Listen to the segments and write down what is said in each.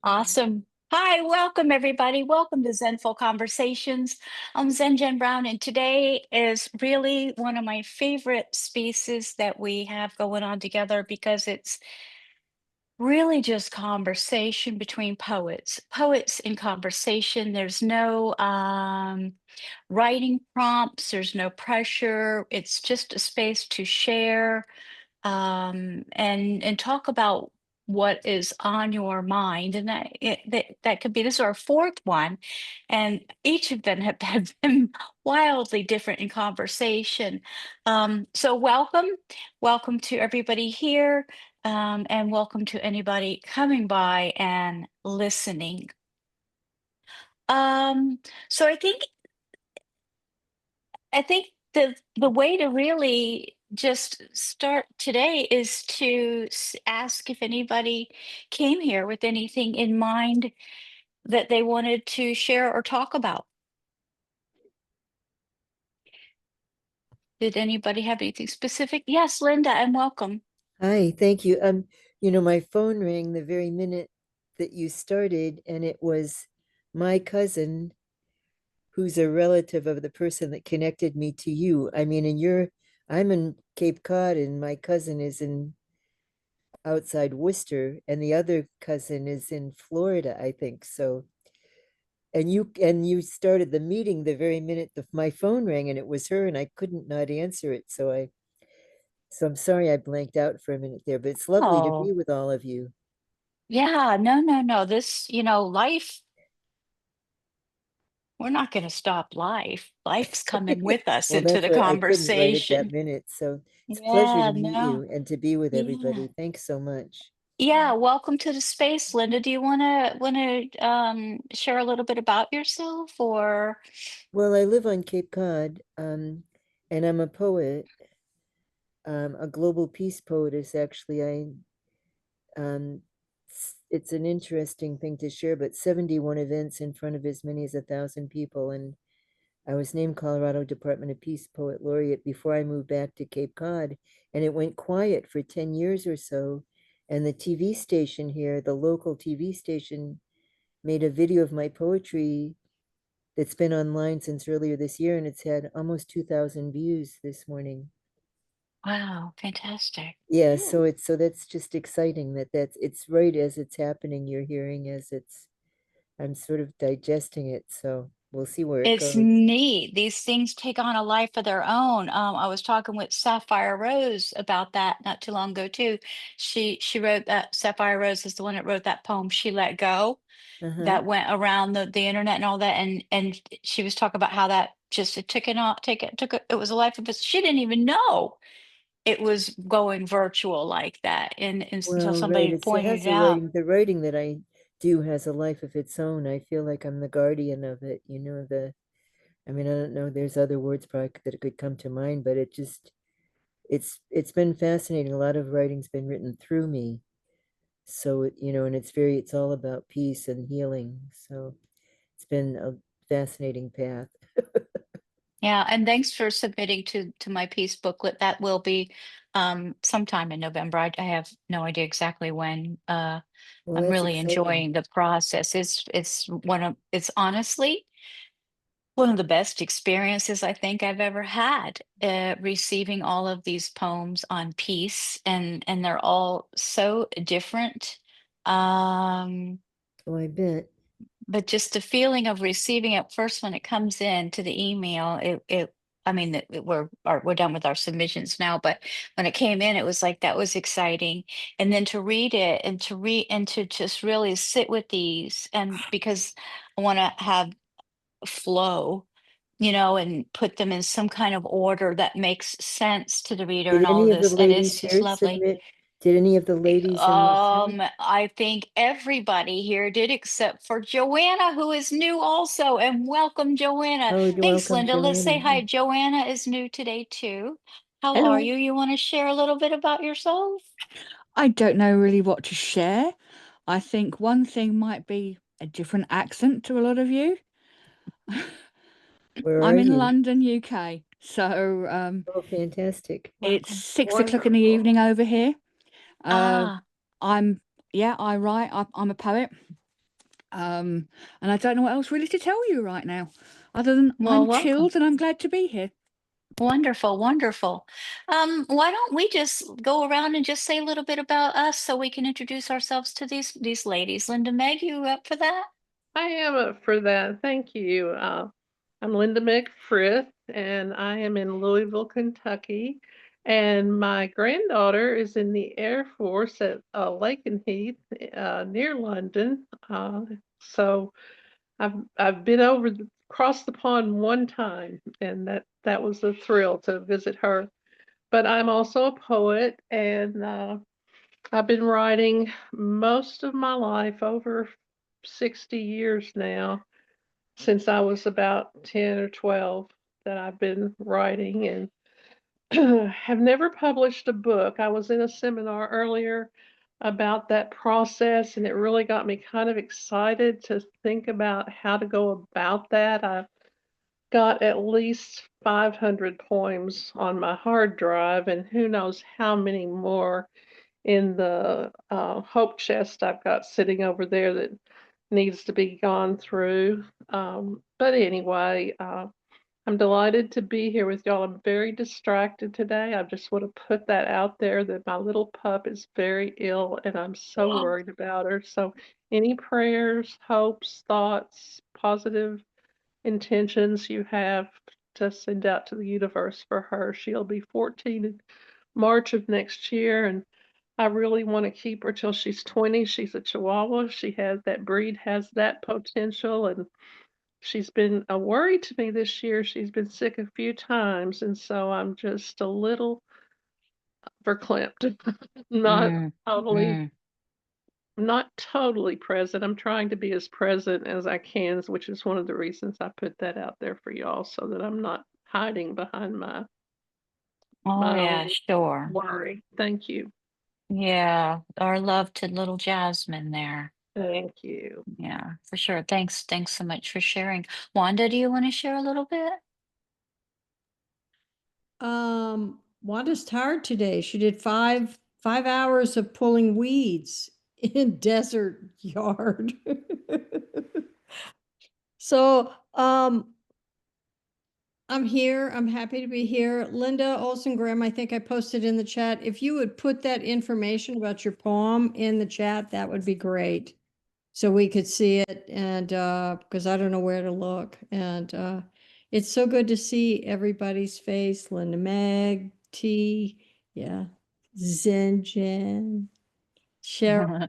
Awesome. Hi, welcome everybody. Welcome to Zenful Conversations. I'm Zen Brown, and today is really one of my favorite spaces that we have going on together because it's really just conversation between poets. Poets in conversation. There's no writing prompts, there's no pressure. It's just a space to share and talk about what is on your mind. And that could be this is our fourth one, and each of them have been wildly different in conversation. So welcome to everybody here, and welcome to anybody coming by and listening. Um, so I think the way to really just start today is to ask if anybody came here with anything in mind that they wanted to share or talk about. Did anybody have anything specific? Yes, Linda, and welcome. Hi, thank you. My phone rang the very minute that you started, and it was my cousin, who's a relative of the person that connected me to you. I'm in Cape Cod, and my cousin is in outside Worcester, and the other cousin is in Florida, I think. So, and you started the meeting the very minute my phone rang, and it was her, and I couldn't not answer it. So I'm sorry I blanked out for a minute there, but it's lovely to be Oh, with all of you. yeah, no. Life, we're not going to stop life. Life's coming with us Well, into that's the what I couldn't write at that conversation. minute. So it's a pleasure to Yeah, meet no. you and to be with Yeah. everybody. Thanks so much. Yeah, welcome to the space, Linda. Do you wanna share a little bit about yourself or Well, I live on Cape Cod, and I'm a poet, a global peace poetess, actually. It's an interesting thing to share, but 71 events in front of as many as 1,000 people. And I was named Colorado Department of Peace Poet Laureate before I moved back to Cape Cod, and it went quiet for 10 years or so. And the TV station here, the local TV station, made a video of my poetry that's been online since earlier this year, and it's had almost 2,000 views this morning. wow, fantastic. Yeah, so that's just exciting it's right as it's happening. You're hearing as I'm sort of digesting it, so we'll see where it It's goes. neat. These things take on a life of their own. I was talking with Sapphire Rose about that not too long ago too. She wrote that Sapphire Rose is the one that wrote that poem, She Let Go, Uh-huh. that went around the internet and all that. And she was talking about how that just it took it off, it was a life of its. She didn't even know it was going virtual like that, and until Well, right. somebody It pointed has it out. the writing that I do has a life of its own. I feel like I'm the guardian of it, I don't know, there's other words probably that could come to mind, but it's been fascinating. A lot of writing's been written through me. So, and it's all about peace and healing. So it's been a fascinating path. Yeah, and thanks for submitting to my piece booklet. That will be sometime in November. I have no idea exactly when. Well, I'm that's really exciting. enjoying the process. It's honestly one of the best experiences I think I've ever had, receiving all of these poems on peace, and they're all so different. Um, Oh, I bet. but just the feeling of receiving it first when it comes in to the email, I mean, we're done with our submissions now, but when it came in, it was like that was exciting. And then to read it and to just really sit with these, and because I want to have flow, and put them in some kind of order that makes sense to the reader and Did all of any of the this. And ladies it's just here lovely. submit? Did any of the ladies in this room? I think everybody here did except for Joanna, who is new also. And welcome, Joanna. Oh, you're Thanks, welcome, Linda. Let's say Joanna. hi. Joanna is new today too. How are Hello. you? You want to share a little bit about yourself? I don't know really what to share. I think one thing might be a different accent to a lot of you. Where are I'm in you? London, UK. So Oh, fantastic. it's Welcome. 6 o'clock in the evening over here. Uh, Ah, I'm, yeah, I write. I'm a poet. And I don't know what else really to tell you right now, other than Well, I'm welcome. chilled and I'm glad to be here. Wonderful, wonderful. Why don't we just go around and just say a little bit about us so we can introduce ourselves to these ladies. Linda Meg, you up for that? I am up for that. Thank you. I'm Linda McFrith, and I am in Louisville, Kentucky. And my granddaughter is in the Air Force at Lakenheath near London. So I've been across the pond one time, and that was a thrill to visit her. But I'm also a poet, and I've been writing most of my life, over 60 years now, since I was about 10 or 12, that I've been writing, and have never published a book. I was in a seminar earlier about that process, and it really got me kind of excited to think about how to go about that. I've got at least 500 poems on my hard drive, and who knows how many more in the hope chest I've got sitting over there that needs to be gone through. But anyway, I'm delighted to be here with y'all. I'm very distracted today. I just want to put that out there that my little pup is very ill and I'm so worried about her. So, any prayers, hopes, thoughts, positive intentions you have to send out to the universe for her. She'll be 14 in March of next year, and I really want to keep her till she's 20. She's a Chihuahua. That breed has that potential, and she's been a worry to me this year. She's been sick a few times, and so I'm just a little verklempt. Not Mm, totally, mm. not totally present. I'm trying to be as present as I can, which is one of the reasons I put that out there for y'all, so that I'm not hiding behind Oh my yeah, own sure. worry. Thank you. Yeah, our love to little Jasmine there. Thank you. Yeah, for sure. Thanks so much for sharing. Wanda, do you want to share a little bit? Wanda's tired today. She did 5 hours of pulling weeds in desert yard. So, I'm here. I'm happy to be here. Linda Olson Graham, I think I posted in the chat. If you would put that information about your poem in the chat, that would be great. So we could see it, and because I don't know where to look. And it's so good to see everybody's face. Linda Meg, T, yeah, Zenjen, Cheryl.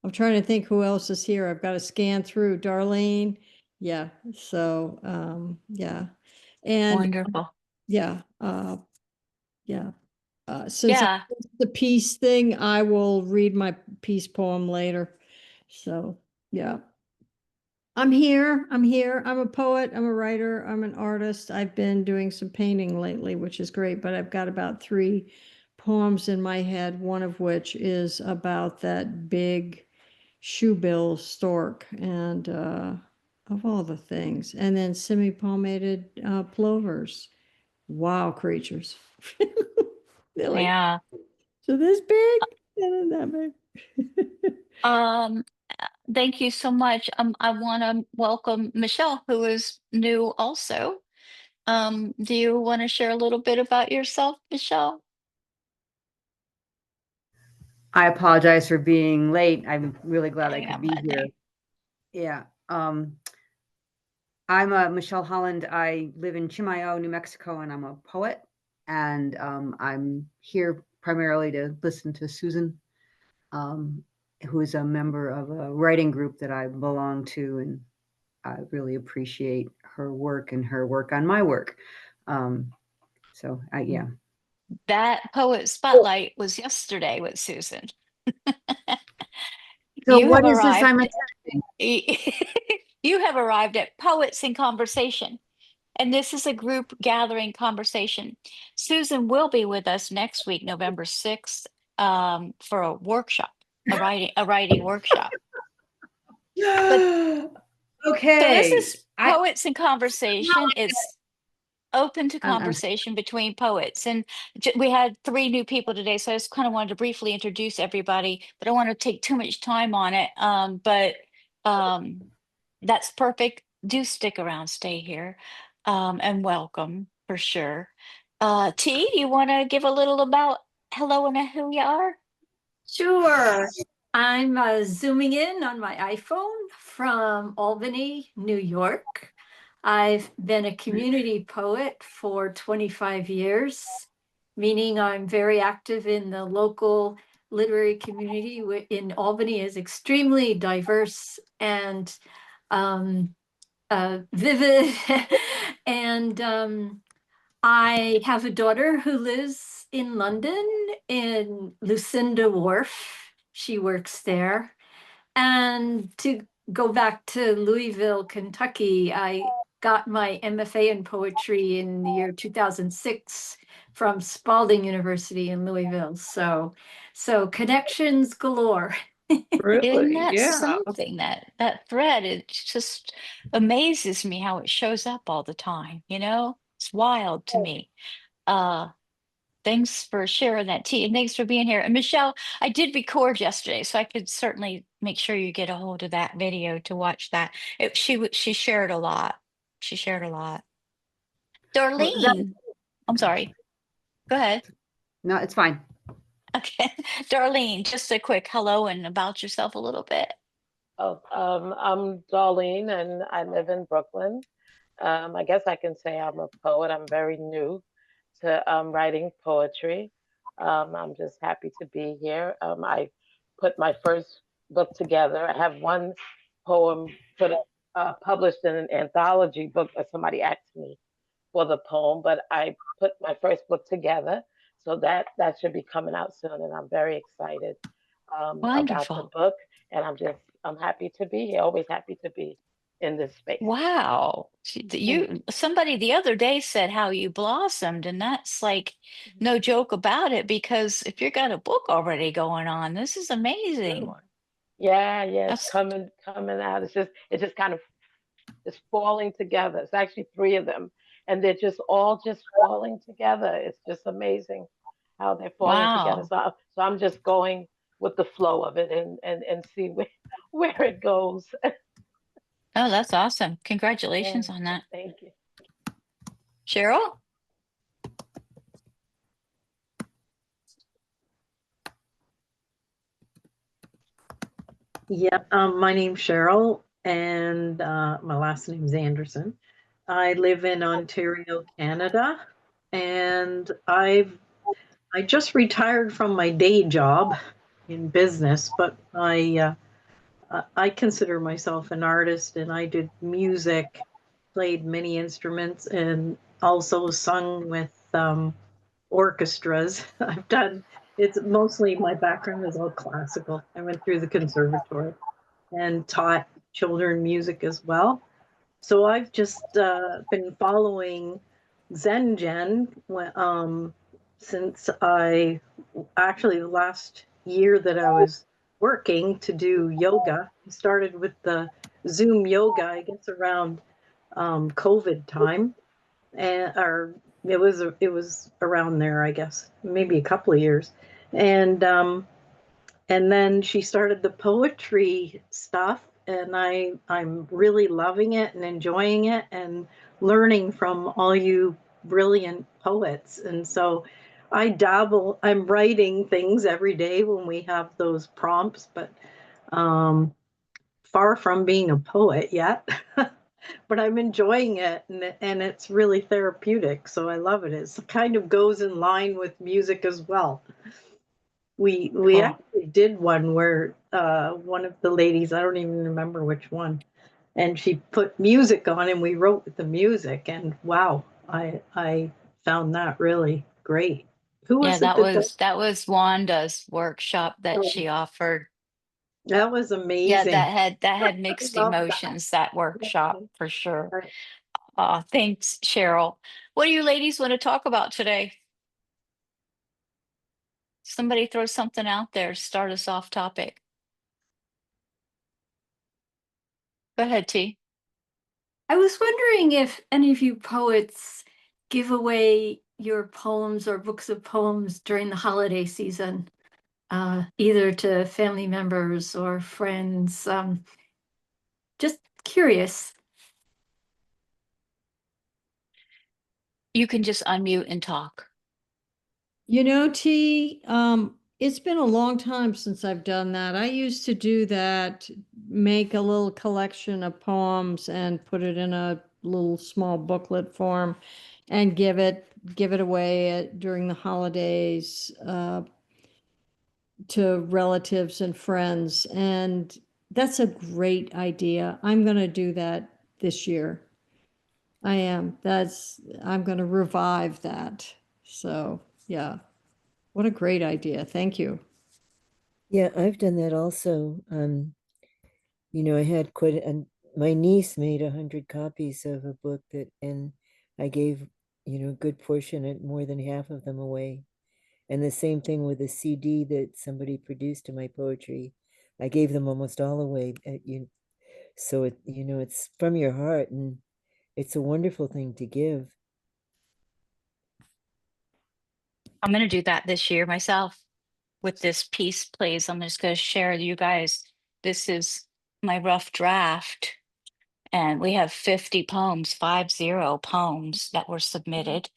I'm trying to think who else is here. I've got to scan through. Darlene, yeah. So yeah, and Wonderful. yeah, yeah. Since I Yeah, missed the peace thing, I will read my peace poem later. So yeah. I'm here. I'm here. I'm a poet. I'm a writer. I'm an artist. I've been doing some painting lately, which is great, but I've got about 3 poems in my head, one of which is about that big shoebill stork and of all the things. And then semi-palmated plovers. Wow, creatures. They're like, yeah. so this big and then that big. Um, Thank you so much. I want to welcome Michelle, who is new also. Do you want to share a little bit about yourself, Michelle? I apologize for being late. I'm really glad I Hang could on, be here. Monday. Yeah. I'm Michelle Holland. I live in Chimayo, New Mexico, and I'm a poet. And I'm here primarily to listen to Susan, who is a member of a writing group that I belong to. And I really appreciate her work and her work on my work. Yeah. That poet spotlight was yesterday with Susan. So You have what is this I'm arrived. attending? You have arrived at Poets in Conversation, and this is a group gathering conversation. Susan will be with us next week, November 6th, for a workshop, a writing workshop. But so this Okay. is Poets in Conversation. It's open to I'm conversation between poets. And we had 3 new people today, so I just kind of wanted to briefly introduce everybody, but I don't want to take too much time on it. But That's perfect. Do stick around, stay here, and welcome for sure. T, you want to give a little about hello and who you are? Sure. I'm zooming in on my iPhone from Albany, New York. I've been a community poet for 25 years, meaning I'm very active in the local literary community in Albany is extremely diverse and vivid. And I have a daughter who lives in London in Lucinda Wharf. She works there. And to go back to Louisville, Kentucky, I got my MFA in poetry in the year 2006 from Spalding University in Louisville. So connections galore. Isn't Really? that Yeah. something, that thread? It just amazes me how it shows up all the time, you know? It's wild to me. Uh, Thanks for sharing that, T, and thanks for being here. And Michelle, I did record yesterday, so I could certainly make sure you get a hold of that video to watch that. She shared a lot. She shared a lot. Well, Darlene, I'm sorry. Go ahead. no, it's fine. Okay, Darlene, just a quick hello and about yourself a little bit. Oh, I'm Darlene and I live in Brooklyn. I guess I can say I'm a poet. I'm very new to writing poetry. I'm just happy to be here. I put my first book together. I have one poem published in an anthology book that somebody asked me for the poem, but I put my first book together. So that should be coming out soon, and I'm very excited about the Wonderful. book. And I'm happy to be here. Always happy to be in this space. Wow. Somebody the other day said how you blossomed, and that's like no joke about it because if you got a book already going on, this is amazing. Yeah, yeah, it's That's coming out. It's just kind of it's falling together. It's actually three of them, and they're just all just falling together. It's just amazing how they're falling together. wow. So I'm just going with the flow of it and see where it goes. Oh, that's awesome. Yeah, Congratulations on that. thank you. Cheryl? Yeah, my name's Cheryl, and my last name's Anderson. I live in Ontario, Canada, and I just retired from my day job in business, but I consider myself an artist, and I did music, played many instruments, and also sung with orchestras. I've done. It's mostly my background is all classical. I went through the conservatory and taught children music as well. So I've just been following Zen since I actually the last year that I was working to do yoga. I started with the Zoom yoga, I guess around COVID time, and or it was around there, I guess, maybe a couple of years, and then she started the poetry stuff, and I'm really loving it and enjoying it and learning from all you brilliant poets. And so I'm writing things every day when we have those prompts, but far from being a poet yet. But I'm enjoying it, and it's really therapeutic, so I love it. It kind of goes in line with music as well. We Cool. actually did one where one of the ladies, I don't even remember which one, and she put music on and we wrote with the music, and wow, I found that really great. Who Yeah, was it that does? that was Wanda's workshop that Oh, she offered. that was Yeah, amazing. that had I mixed love that. emotions, that workshop for sure. I- Thanks, Cheryl. What do you ladies want to talk about today? Somebody throw something out there, start us off topic. Go ahead, T. I was wondering if any of you poets give away your poems or books of poems during the holiday season, either to family members or friends. just curious. You can just unmute and talk. You know, T, it's been a long time since I've done that. I used to do that, make a little collection of poems and put it in a little small booklet form and give it away during the holidays to relatives and friends. And that's a great idea. I'm going to do that this year. I am. I'm going to revive that. So, yeah. What a great idea. Thank you. Yeah, I've done that also. You know, I had my niece made 100 copies of a book and I gave, you know, a good portion, more than half of them away. And the same thing with a CD that somebody produced of my poetry. I gave them almost all away. So you know, it's from your heart, and it's a wonderful thing to give. I'm going to do that this year myself with this piece, please. I'm just going to share with you guys. This is my rough draft. And we have 50 poems, 50 poems that were submitted.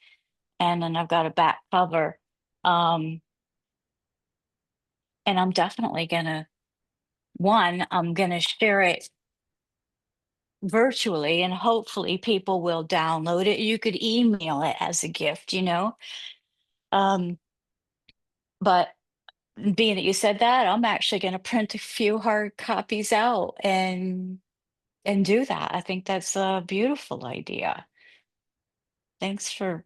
And then I've got a back cover. And I'm definitely I'm gonna share it virtually, and hopefully people will download it. You could email it as a gift, you know. But being that you said that, I'm actually gonna print a few hard copies out and do that. I think that's a beautiful idea. Thanks for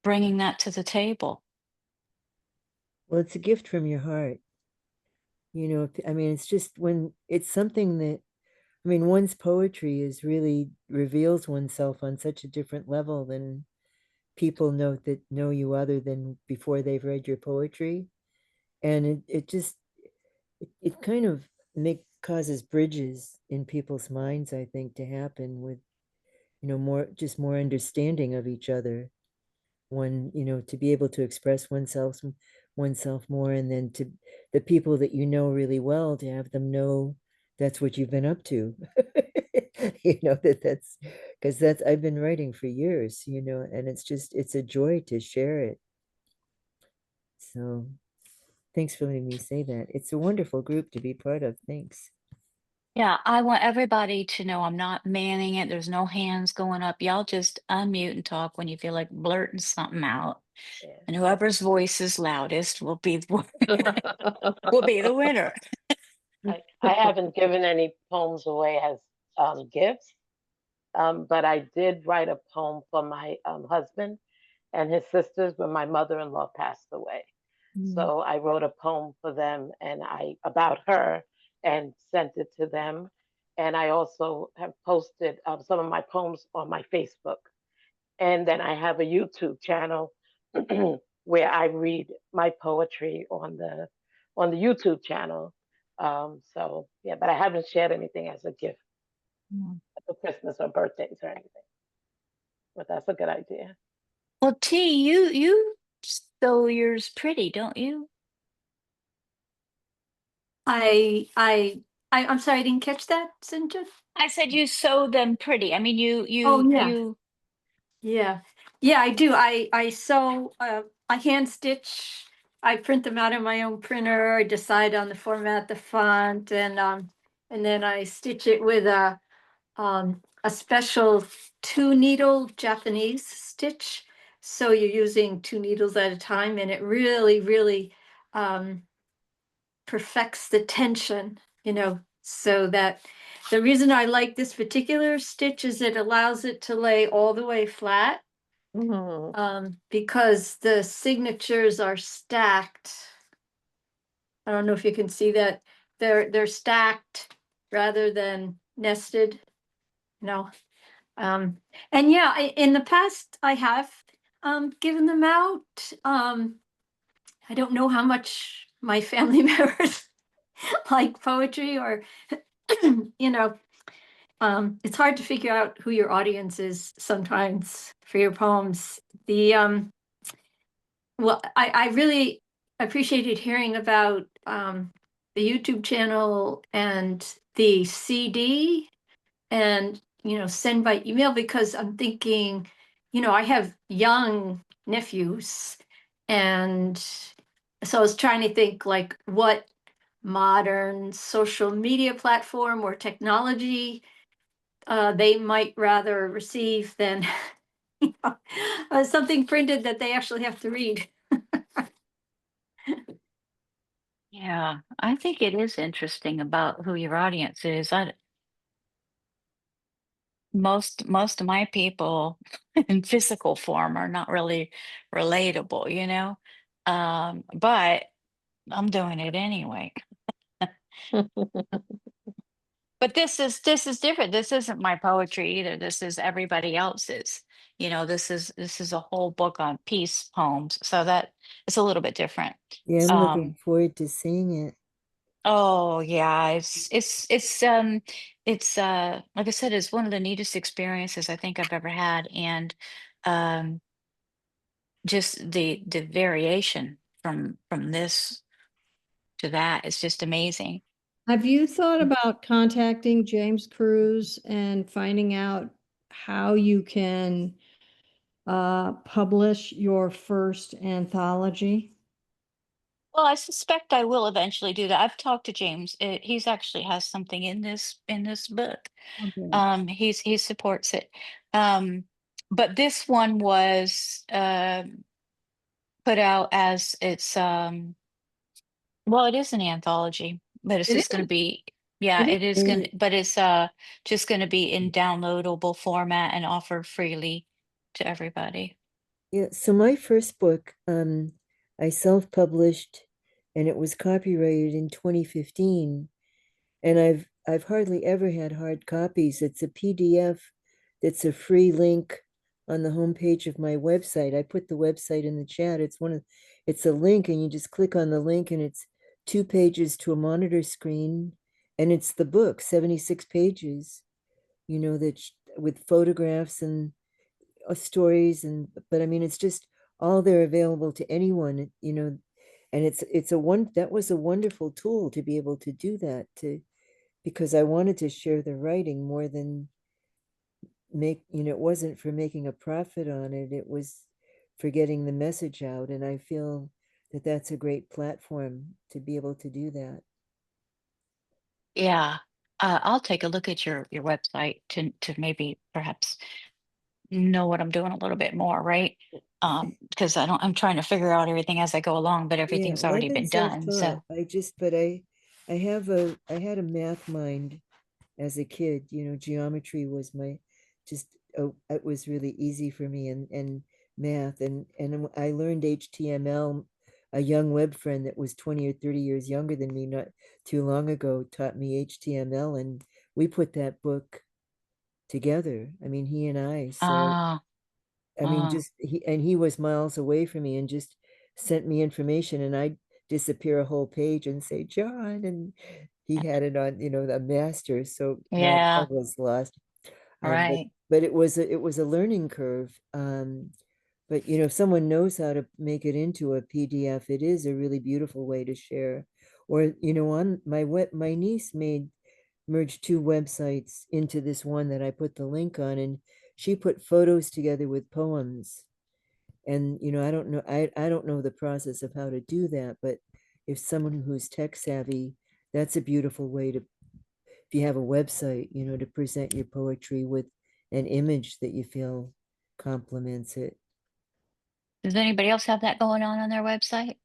bringing that to the table. Well, it's a gift from your heart. You know, I mean, it's just when it's something that, I mean, one's poetry really reveals oneself on such a different level than people know you other than before they've read your poetry. And it kind of causes bridges in people's minds, I think, to happen with, you know, more understanding of each other. One, you know, to be able to express oneself more, and then to the people that you know really well, to have them know that's what you've been up to. You know, that's because I've been writing for years, you know, and it's a joy to share it. So thanks for letting me say that. It's a wonderful group to be part of. Thanks. Yeah, I want everybody to know I'm not manning it. There's no hands going up. Y'all just unmute and talk when you feel like blurting something out. Yeah. And whoever's voice is loudest will be will be the winner. I haven't given any poems away as gifts, but I did write a poem for my husband and his sisters when my mother-in-law passed away. So I wrote a poem for them and about her and sent it to them. And I also have posted some of my poems on my Facebook. And then I have a YouTube channel where I read my poetry on the YouTube channel. So yeah, but I haven't shared anything as a gift for Christmas or birthdays or anything. But that's a good idea. Well, T, you sew yours pretty, don't you? I'm sorry, I didn't catch that, Sinja. I said you sew them pretty. I mean, Oh, yeah. Yeah, I do. I sew, I hand stitch. I print them out on my own printer. I decide on the format, the font, and then I stitch it with a special 2-needle Japanese stitch. So you're using 2 needles at a time, and it really perfects the tension, you know, so that the reason I like this particular stitch is it allows it to lay all the way flat, because the signatures are stacked. I don't know if you can see that. They're stacked rather than nested, you know. And yeah, in the past I have given them out. I don't know how much my family members like poetry, or you know, it's hard to figure out who your audience is sometimes for your poems. Well, I really appreciated hearing about the YouTube channel and the CD and, send by email, because I'm thinking, I have young nephews, and so I was trying to think like what modern social media platform or technology they might rather receive than something printed that they actually have to read. Yeah, I think it is interesting about who your audience is. Most of my people in physical form are not really relatable, but I'm doing it anyway. But this is different. This isn't my poetry either. This is everybody else's. This is a whole book on peace poems. So that it's a little bit different. Yeah, I'm looking Um, forward to seeing it. oh yeah, it's like I said, it's one of the neatest experiences I think I've ever had. And um just the variation from this to that is just amazing. Have you thought about contacting James Cruz and finding out how you can publish your first anthology? Well, I suspect I will eventually do that. I've talked to James. He's actually has something in this book. Okay. He supports it. Um, but this one was put out as well, it is an anthology, but it's It just going to is. be, yeah, It is. it is going to, but it's just going to be in downloadable format and offered freely to everybody. Yeah, so my first book, I self-published and it was copyrighted in 2015. And I've hardly ever had hard copies. It's a PDF that's a free link on the homepage of my website. I put the website in the chat. It's a link and you just click on the link and it's 2 pages to a monitor screen. And it's the book, 76 pages, with photographs and stories but I mean it's just all there available to anyone, and that was a wonderful tool to be able to do that because I wanted to share the writing more than it wasn't for making a profit on it. It was for getting the message out. And I feel that that's a great platform to be able to do that. Yeah. I'll take a look at your website to maybe perhaps know what I'm doing a little bit more, right? Because I'm trying to figure out everything as I go along, but Yeah, everything's well, I've already been been done. self-taught. So I had a math mind as a kid. Geometry was it was really easy for me, and math, and I learned HTML. A young web friend that was 20 or 30 years younger than me not too long ago taught me HTML, and we put that book together. I mean, he and I. So ah, I mean, ah, just he was miles away from me and just sent me information, and I'd disappear a whole page and say, John, and he had it on, the master, so not yeah, all was lost. But right. it was a learning curve. But if someone knows how to make it into a PDF, it is a really beautiful way to share. Or, on my niece merged 2 websites into this one that I put the link on, and she put photos together with poems. And I don't know the process of how to do that, but if someone who's tech savvy, that's a beautiful way to, if you have a website, to present your poetry with an image that you feel complements it. Does anybody else have that going on their website?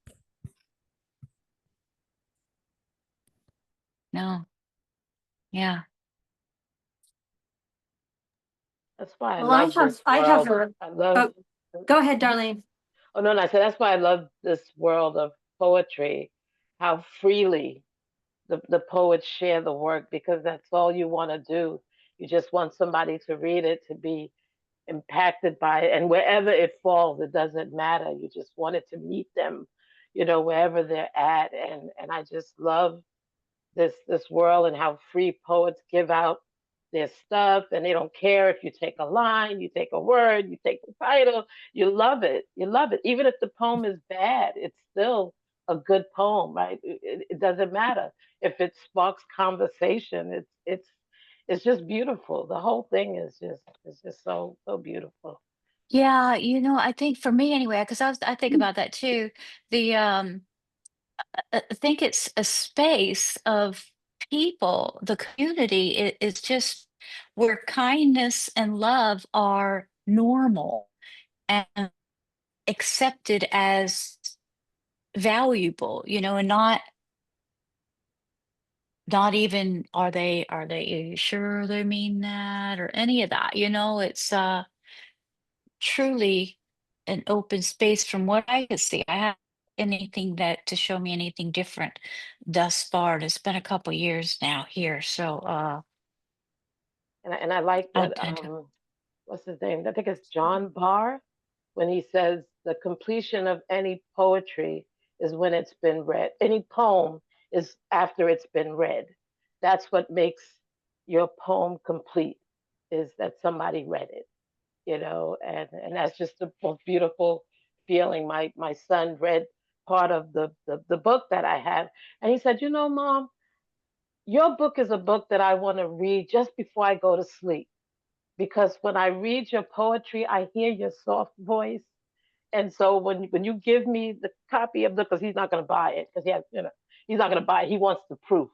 No. Yeah. That's why I Well, I love have this I have world. a I love. go ahead, Darlene. Oh no, no, I said that's why I love this world of poetry. How freely the poets share the work, because that's all you want to do. You just want somebody to read it, to be impacted by it, and wherever it falls, it doesn't matter. You just want it to meet them, wherever they're at. And I just love this world and how free poets give out their stuff, and they don't care if you take a line, you take a word, you take the title. You love it. You love it. Even if the poem is bad, it's still a good poem, right? It doesn't matter if it sparks conversation. It's just beautiful. The whole thing is just so beautiful. Yeah, I think for me anyway, because I think about that too. The I think it's a space of people, the community is just where kindness and love are normal and accepted as valuable, and not even are they sure they mean that or any of that, it's truly an open space from what I could see. I have anything that to show me anything different thus far. And it's been a couple years now here. So And I like I, what I don't- what's his name? I think it's John Barr when he says the completion of any poetry is when it's been read. Any poem is after it's been read. That's what makes your poem complete, is that somebody read it, and that's just the most beautiful feeling. My son read part of the book that I have, and he said, Mom, your book is a book that I want to read just before I go to sleep. Because when I read your poetry, I hear your soft voice. And so when you give me the copy of the, because he's not going to buy it, because he's not going to buy it. He wants the proof.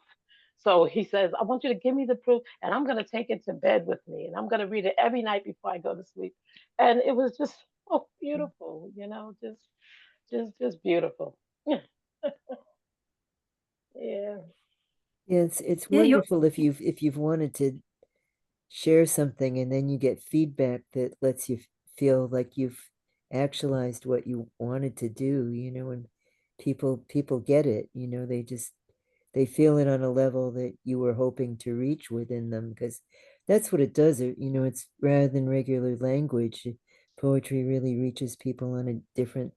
So he says, I want you to give me the proof, and I'm going to take it to bed with me, and I'm going to read it every night before I go to sleep. And it was just so beautiful, just beautiful. Yeah. Yeah, it's Yeah, you wonderful if you've wanted to share something and then you get feedback that lets you feel like you've actualized what you wanted to do, and people get it, they feel it on a level that you were hoping to reach within them, because that's what it does. It's rather than regular language, poetry really reaches people on a different,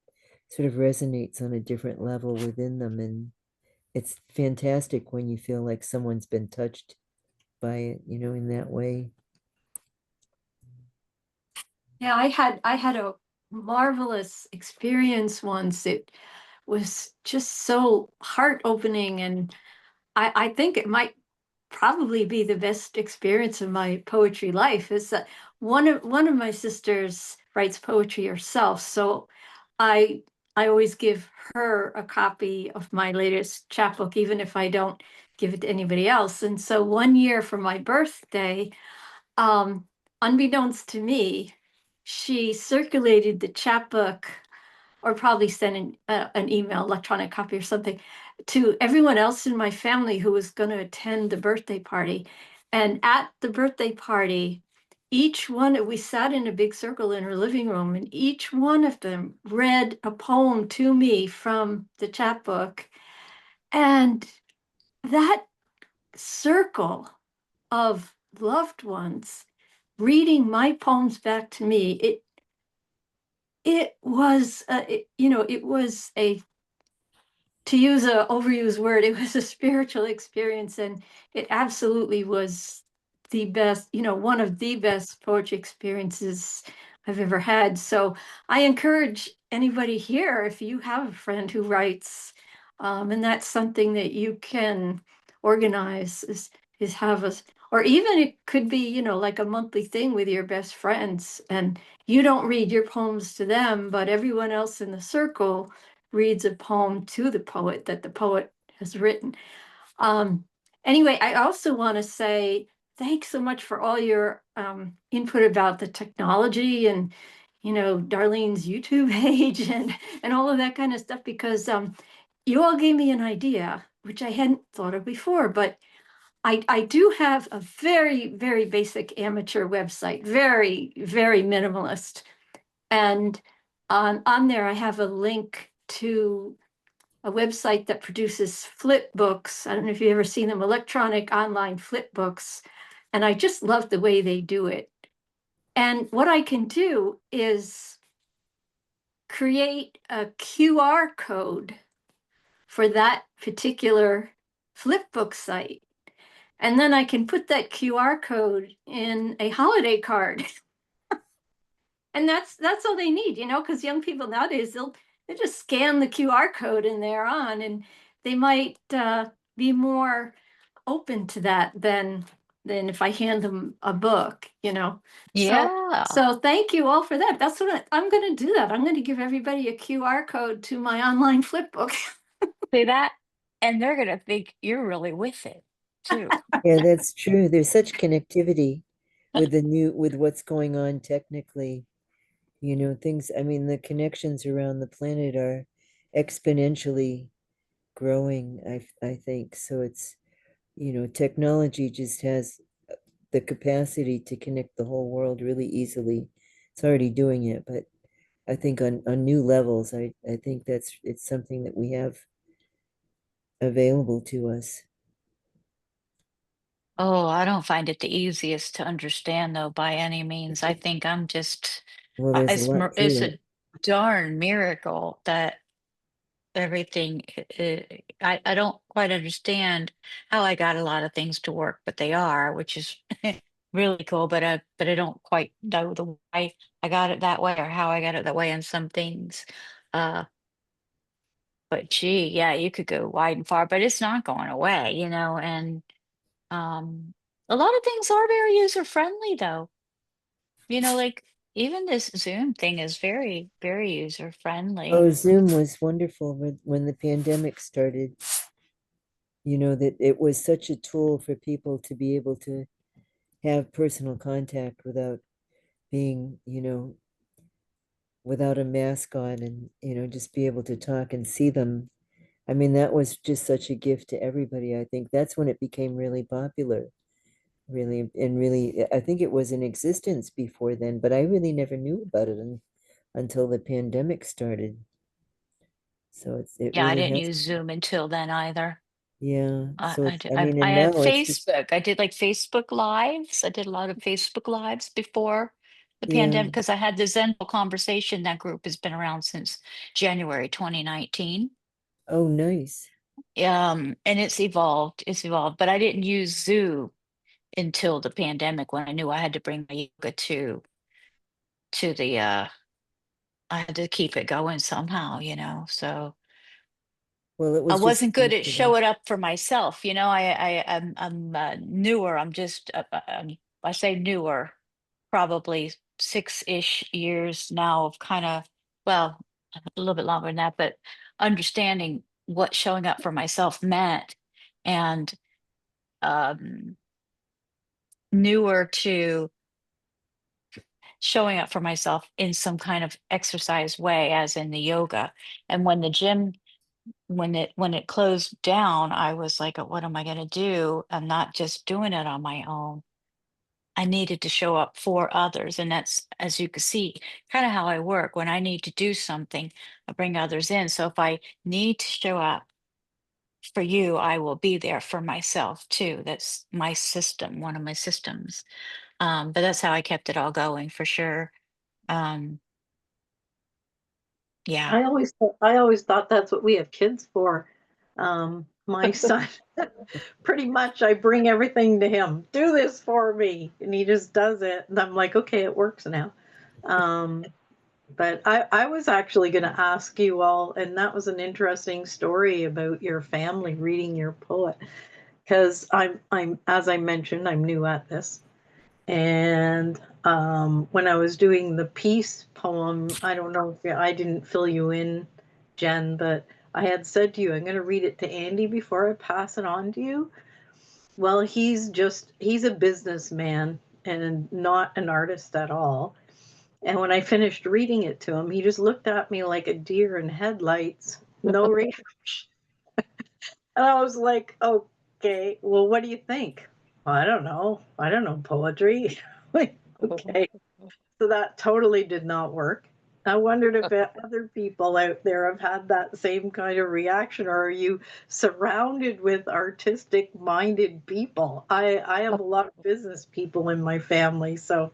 sort of resonates on a different level within them. And it's fantastic when you feel like someone's been touched by it, in that way. Yeah, I had a marvelous experience once. It was just so heart opening, and I think it might probably be the best experience of my poetry life. Is that one of my sisters writes poetry herself, so I I always give her a copy of my latest chapbook, even if I don't give it to anybody else. And so one year for my birthday, um, unbeknownst to me, she circulated the chapbook, or probably sent an email, electronic copy or something, to everyone else in my family who was going to attend the birthday party. And at the birthday party, we sat in a big circle in her living room, and each one of them read a poem to me from the chapbook. And that circle of loved ones reading my poems back to me, it was it was a, to use a overused word, it was a spiritual experience, and it absolutely was the best, one of the best poetry experiences I've ever had. So I encourage anybody here, if you have a friend who writes, and that's something that you can organize, is have a, or even it could be, like a monthly thing with your best friends, and you don't read your poems to them, but everyone else in the circle reads a poem to the poet that the poet has written. Anyway, I also want to say thanks so much for all your input about the technology and, Darlene's YouTube page and all of that kind of stuff, because you all gave me an idea, which I hadn't thought of before, but I do have a very, very basic amateur website, very, very minimalist. And on there, I have a link to a website that produces flip books. I don't know if you've ever seen them, electronic online flip books. And I just love the way they do it. And what I can do is create a QR code for that particular flip book site. And then I can put that QR code in a holiday card. And that's all they need, because young people nowadays, they just scan the QR code and they're on, and they might be more open to that than if I hand them a book, you know. Yeah. So thank you all for that. That's what I'm going to do. That I'm going to give everybody a QR code to my online flip book. See that? And they're gonna think you're really with it too. Yeah, that's true. There's such connectivity with with what's going on technically. You know, things, I mean, the connections around the planet are exponentially growing, I think. So it's, you know, technology just has the capacity to connect the whole world really easily. It's already doing it, but I think on new levels, I think it's something that we have available to us. Oh, I don't find it the easiest to understand though by any means. I think I'm just Well, there's a lot to it's it. a darn miracle that everything I don't quite understand how I got a lot of things to work, but they are, which is really cool, but I don't quite know the why I got it that way or how I got it that way in some things. Uh but gee, yeah, you could go wide and far, but it's not going away, you know, and um a lot of things are very user friendly though. You know, like even this Zoom thing is very, very user friendly. Oh, Zoom was wonderful when the pandemic started. You know, that it was such a tool for people to be able to have personal contact without being, you know, without a mask on and, you know, just be able to talk and see them. I mean, that was just such a gift to everybody. I think that's when it became really popular, really, and really, I think it was in existence before then, but I really never knew about it until the pandemic started. So it Yeah, I really didn't has, use Zoom until then either. yeah. So it's, I mean, I and have now it's just, Facebook. I did like Facebook Lives. I did a lot of Facebook Lives before the yeah. pandemic because I had the Zenful Conversation. That group has been around since January 2019. Oh, nice. And it's evolved. It's evolved, but I didn't use Zoom until the pandemic when I knew I had to bring my yoga to the I had to keep it going somehow, you know. So Well, it I was just wasn't good at natural. showing up for myself. You know, I'm newer. I'm just I say newer, probably 6-ish years now of kind of, well, a little bit longer than that, but understanding what showing up for myself meant, and um, newer to showing up for myself in some kind of exercise way, as in the yoga. And when the gym when it closed down, I was like, what am I going to do? I'm not just doing it on my own. I needed to show up for others. And that's, as you can see, kind of how I work. When I need to do something, I bring others in. So if I need to show up for you, I will be there for myself too. That's my system, one of my systems. But that's how I kept it all going for sure. Um, yeah. I always thought that's what we have kids for. My son, pretty much, I bring everything to him. Do this for me, and he just does it, and I'm like, okay, it works now. Um, but I was actually going to ask you all, and that was an interesting story about your family reading your poet, because I'm as I mentioned, I'm new at this. And when I was doing the peace poem, I don't know if I didn't fill you in, Jen, but I had said to you, I'm going to read it to Andy before I pass it on to you. Well, he's a businessman and not an artist at all. And when I finished reading it to him, he just looked at me like a deer in headlights, no reaction. And I was like, okay, well, what do you think? Well, I don't know. I don't know poetry. Like, okay. So that totally did not work. I wondered if other people out there have had that same kind of reaction, or are you surrounded with artistic minded people? I have a lot of business people in my family. So,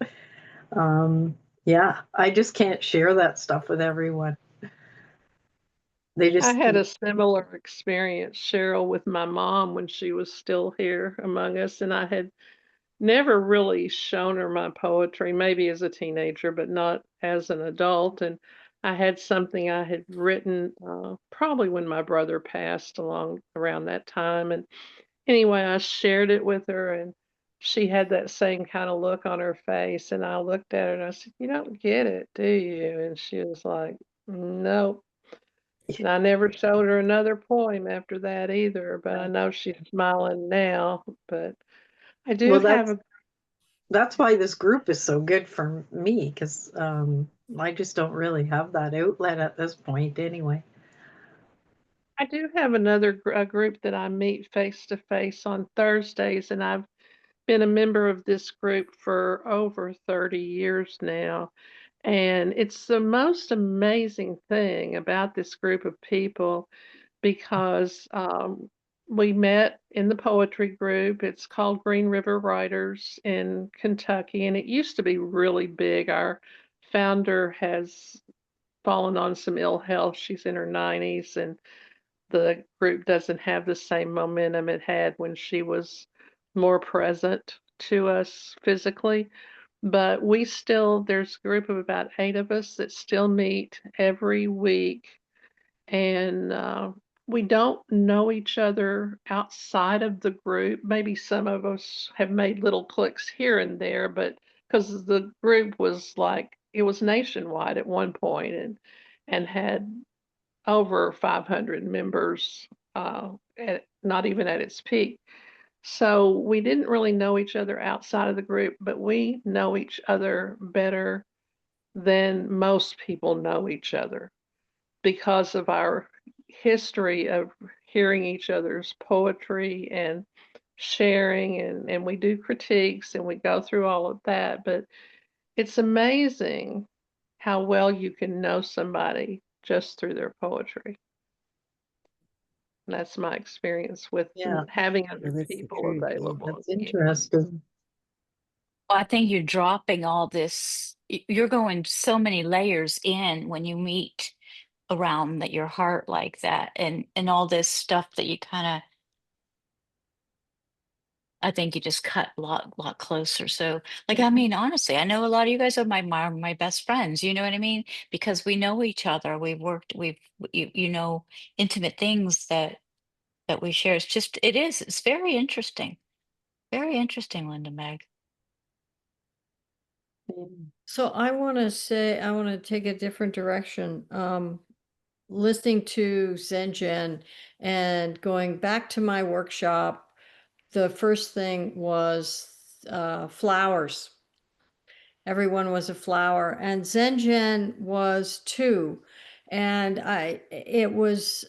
yeah, I just can't share that stuff with everyone. They I just, had a similar experience, Cheryl, with my mom when she was still here among us, and I had never really shown her my poetry, maybe as a teenager, but not as an adult. And I had something I had written probably when my brother passed along around that time. And anyway, I shared it with her, and she had that same kind of look on her face. And I looked at her and I said, "You don't get it, do you?" And she was like, "Nope." And I never showed her another poem after that either, but I know she's smiling now. But I do Well, have a that's why this group is so good for me, because I just don't really have that outlet at this point anyway. I do have another a group that I meet face to face on Thursdays, and I've been a member of this group for over 30 years now. And it's the most amazing thing about this group of people because we met in the poetry group. It's called Green River Writers in Kentucky, and it used to be really big. Our founder has fallen on some ill health. She's in her 90s, and the group doesn't have the same momentum it had when she was more present to us physically. But we still, there's a group of about 8 of us that still meet every week. And we don't know each other outside of the group. Maybe some of us have made little cliques here and there, but because the group was like, it was nationwide at one point and had over 500 members, not even at its peak. So we didn't really know each other outside of the group, but we know each other better than most people know each other because of our history of hearing each other's poetry and sharing, and we do critiques and we go through all of that. But it's amazing how well you can know somebody just through their poetry. That's my experience with Yeah, having Well, other that's the people truth. Yeah. available. that's interesting. Well, I think you're dropping all this. You're going so many layers in when you meet around that your heart like that, and all this stuff that you kind of. I think you just cut a lot closer. So, like, I mean, honestly, I know a lot of you guys are my best friends. You know what I mean? Because we know each other. You know, intimate things that we share. It's just it's very interesting. Very interesting, Linda Meg. So I want to say, I want to take a different direction. Listening to Zen and going back to my workshop, the first thing was flowers. Everyone was a flower, and Zen was too. And it was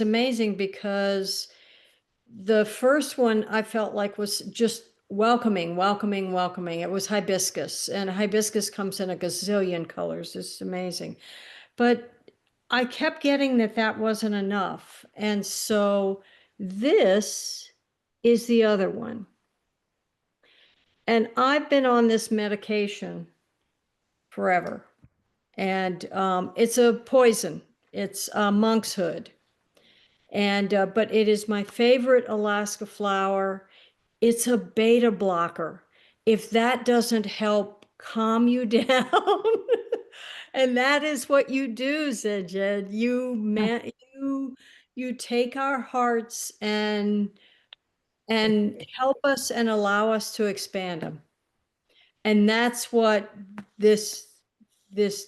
amazing because the first one I felt like was just welcoming, welcoming, welcoming. It was hibiscus, and hibiscus comes in a gazillion colors. It's amazing. But I kept getting that wasn't enough. And so this is the other one. And I've been on this medication forever. And it's a poison. It's monkshood. And but it is my favorite Alaska flower. It's a beta blocker. If that doesn't help calm you down, and that is what you do, Zedjed. You take our hearts and help us and allow us to expand them. And that's what this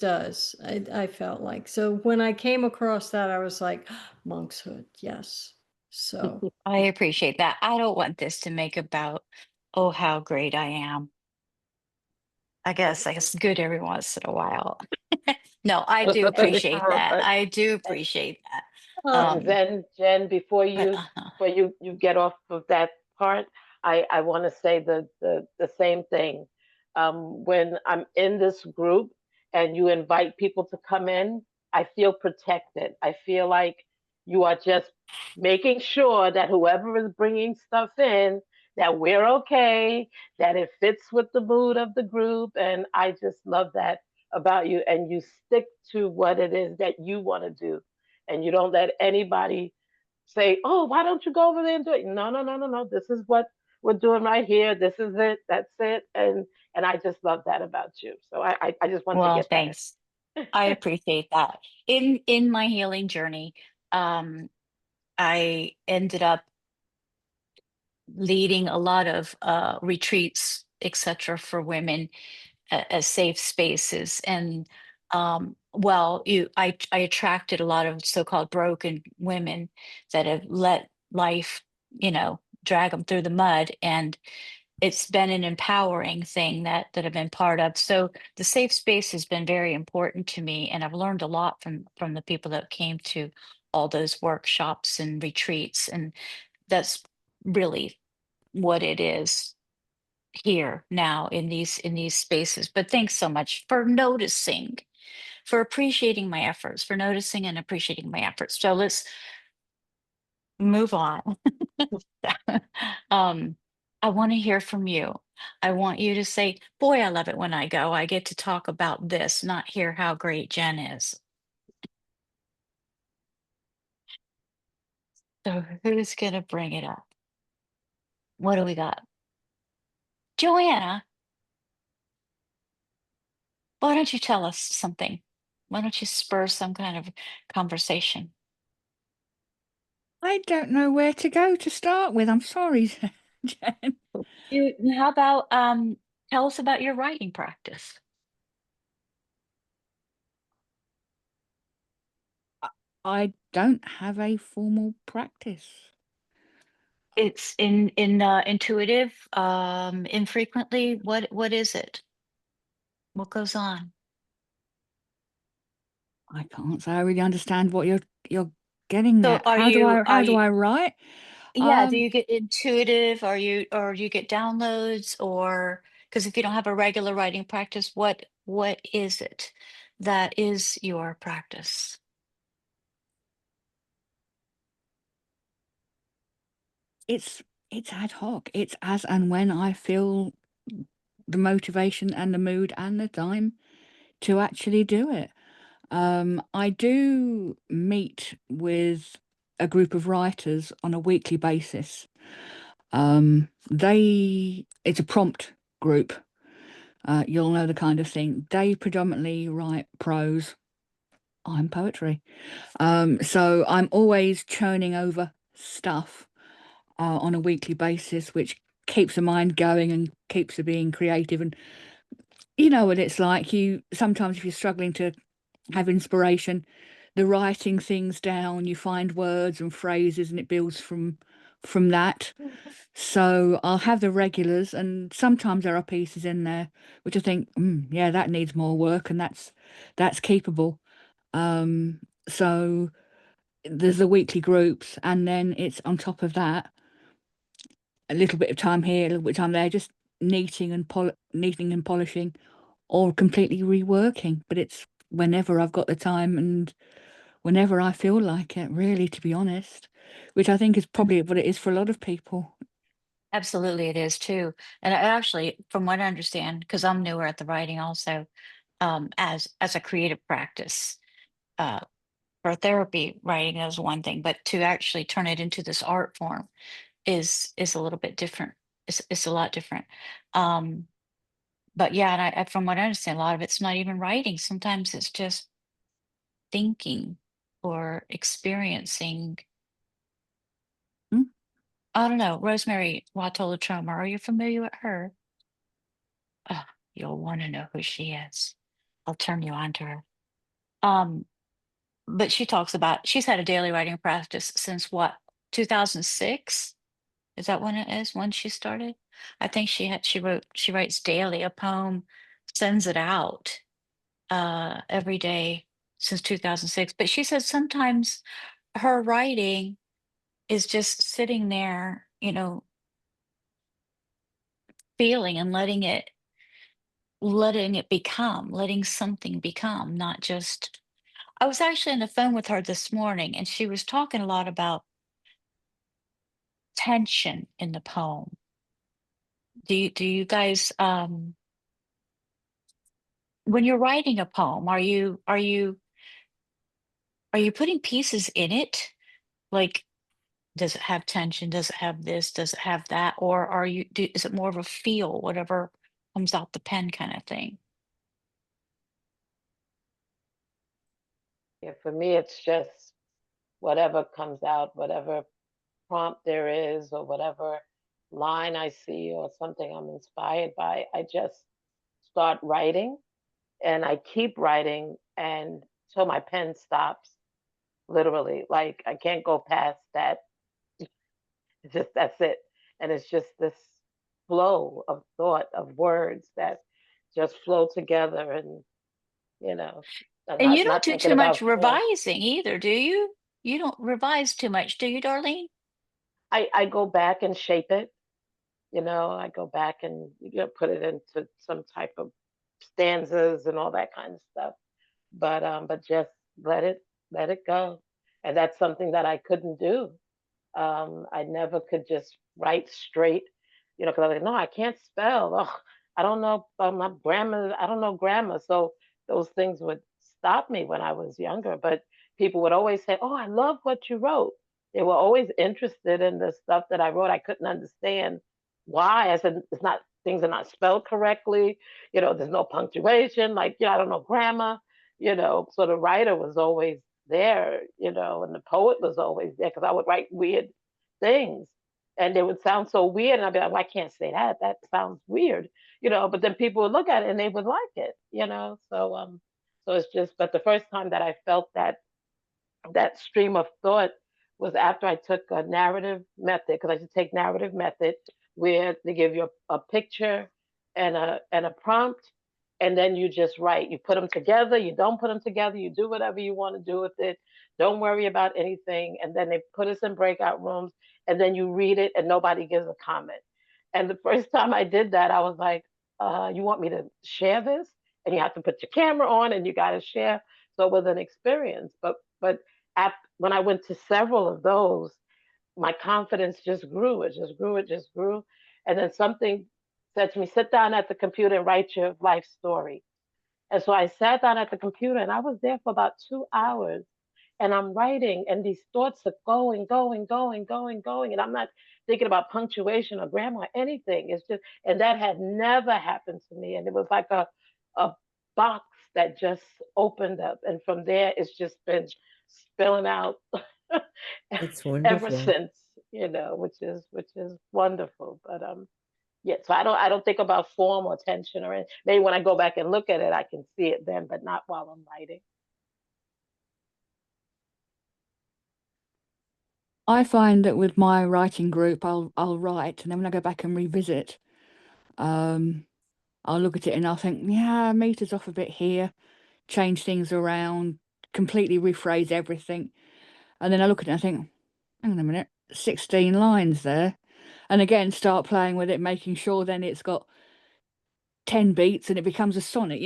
does. I felt like. So when I came across that, I was like, monkshood, yes. So I appreciate that. I don't want this to make about, oh, how great I am. I guess it's good every once in a while. No, I do appreciate that. Right. I do appreciate that. And then, Jen, before But you get off of that part, I want to say the same thing. When I'm in this group and you invite people to come in, I feel protected. I feel like you are just making sure that whoever is bringing stuff in, that we're okay, that it fits with the mood of the group, and I just love that about you. And you stick to what it is that you want to do, and you don't let anybody say, "Oh, why don't you go over there and do it?" No, no, no, no, no. This is what we're doing right here. This is it. That's it. And I just love that about you. So I just want to well, get that in. thanks. I appreciate that. In my healing journey, I ended up leading a lot of retreats, etc., for women as safe spaces. And well, I attracted a lot of so-called broken women that have let life, drag them through the mud. And it's been an empowering thing that I've been part of. So the safe space has been very important to me, and I've learned a lot from the people that came to all those workshops and retreats, and that's really what it is here now in these spaces. But thanks so much for noticing, for appreciating my efforts, for noticing and appreciating my efforts. So let's move on. um, I want to hear from you. I want you to say, boy, I love it when I go. I get to talk about this, not hear how great Jen is. So who's gonna bring it up? What do we got? Joanna, why don't you tell us something? Why don't you spur some kind of conversation? I don't know where to go to start with. I'm sorry, Jen. How about tell us about your writing practice? I don't have a formal practice. It's in intuitive, infrequently. What is it? What goes on? I can't say I really understand what you're getting So at. How do are you I write? yeah, do you get intuitive? Are you or do you get downloads? Or because if you don't have a regular writing practice, what is it that is your practice? It's ad hoc. It's as and when I feel the motivation and the mood and the time to actually do it. I do meet with a group of writers on a weekly basis. It's a prompt group. You'll know the kind of thing. They predominantly write prose. I'm poetry. So I'm always churning over stuff on a weekly basis, which keeps the mind going and keeps it being creative. And you know what it's like. You sometimes, if you're struggling to have inspiration, the writing things down, you find words and phrases, and it builds from that. So I'll have the regulars, and sometimes there are pieces in there which I think, yeah, that needs more work, and that's keepable. So there's the weekly groups, and then it's on top of that a little bit of time here, a little bit of time there, just neating and polishing, or completely reworking. But it's whenever I've got the time and whenever I feel like it, really, to be honest, which I think is probably what it is for a lot of people. Absolutely, it is too. And actually, from what I understand, because I'm newer at the writing also, as a creative practice, uh, for therapy, writing is one thing, but to actually turn it into this art form is a little bit different. It's a lot different. Um, but yeah, and from what I understand, a lot of it's not even writing. Sometimes it's just thinking or experiencing. Mm. I don't know. Rosemary Watola Troma, are you familiar with her? Oh, you'll want to know who she is. I'll turn you on to her. Um, but she talks about she's had a daily writing practice since what, 2006? Is that when it is when she started? I think she writes daily a poem, sends it out every day since 2006. But she says sometimes her writing is just sitting there, feeling and letting it become, letting something become, not just. I was actually on the phone with her this morning, and she was talking a lot about tension in the poem. Do you guys when you're writing a poem, are you putting pieces in it? Like, does it have tension? Does it have this? Does it have that? Or is it more of a feel, whatever comes out the pen kind of thing? Yeah, for me, it's just whatever comes out, whatever prompt there is, or whatever line I see, or something I'm inspired by, I just start writing, and I keep writing and till my pen stops, literally. Like I can't go past that. It's just that's it. And it's just this flow of thought of words that just flow together, and you know, I'm And you don't not do thinking too much about form. revising either, do you? You don't revise too much, do you, Darlene? I go back and shape it. I go back and put it into some type of stanzas and all that kind of stuff. But just let it let it go. And that's something that I couldn't do. I never could just write straight, because I was like, no, I can't spell. Oh, I don't know my grammar. I don't know grammar. So those things would stop me when I was younger. But people would always say, oh, I love what you wrote. They were always interested in the stuff that I wrote. I couldn't understand why. I said, it's not, things are not spelled correctly. There's no punctuation. Like, I don't know grammar, so the writer was always there, and the poet was always there because I would write weird things and they would sound so weird. And I'd be like, well, I can't say that. That sounds weird, but then people would look at it and they would like it. So it's just, but the first time that I felt that stream of thought was after I took a narrative method, because I should take narrative method where they give you a picture and a prompt, and then you just write. You put them together, you don't put them together, you do whatever you want to do with it. Don't worry about anything. And then they put us in breakout rooms, and then you read it and nobody gives a comment. And the first time I did that, I was like, you want me to share this? And you have to put your camera on and you got to share. So it was an experience. But when I went to several of those, my confidence just grew. It just grew. It just grew. And then something said to me, sit down at the computer and write your life story. And so I sat down at the computer and I was there for about 2 hours and I'm writing and these thoughts are going, going, going, going, going. And I'm not thinking about punctuation or grammar or anything. It's just, and that had never happened to me. And it was like a box that just opened up. And from there, it's just been spilling out That's ever wonderful. since, which is wonderful. But yeah, so I don't think about form or tension or anything. Maybe when I go back and look at it, I can see it then, but not while I'm writing. I find that with my writing group, I'll write, and then when I go back and revisit, I'll look at it and I'll think, yeah, meter's off a bit here, change things around, completely rephrase everything. And then I look at it and I think, hang on a minute, 16 lines there. And again, start playing with it, making sure then it's got 10 beats and it becomes a sonnet.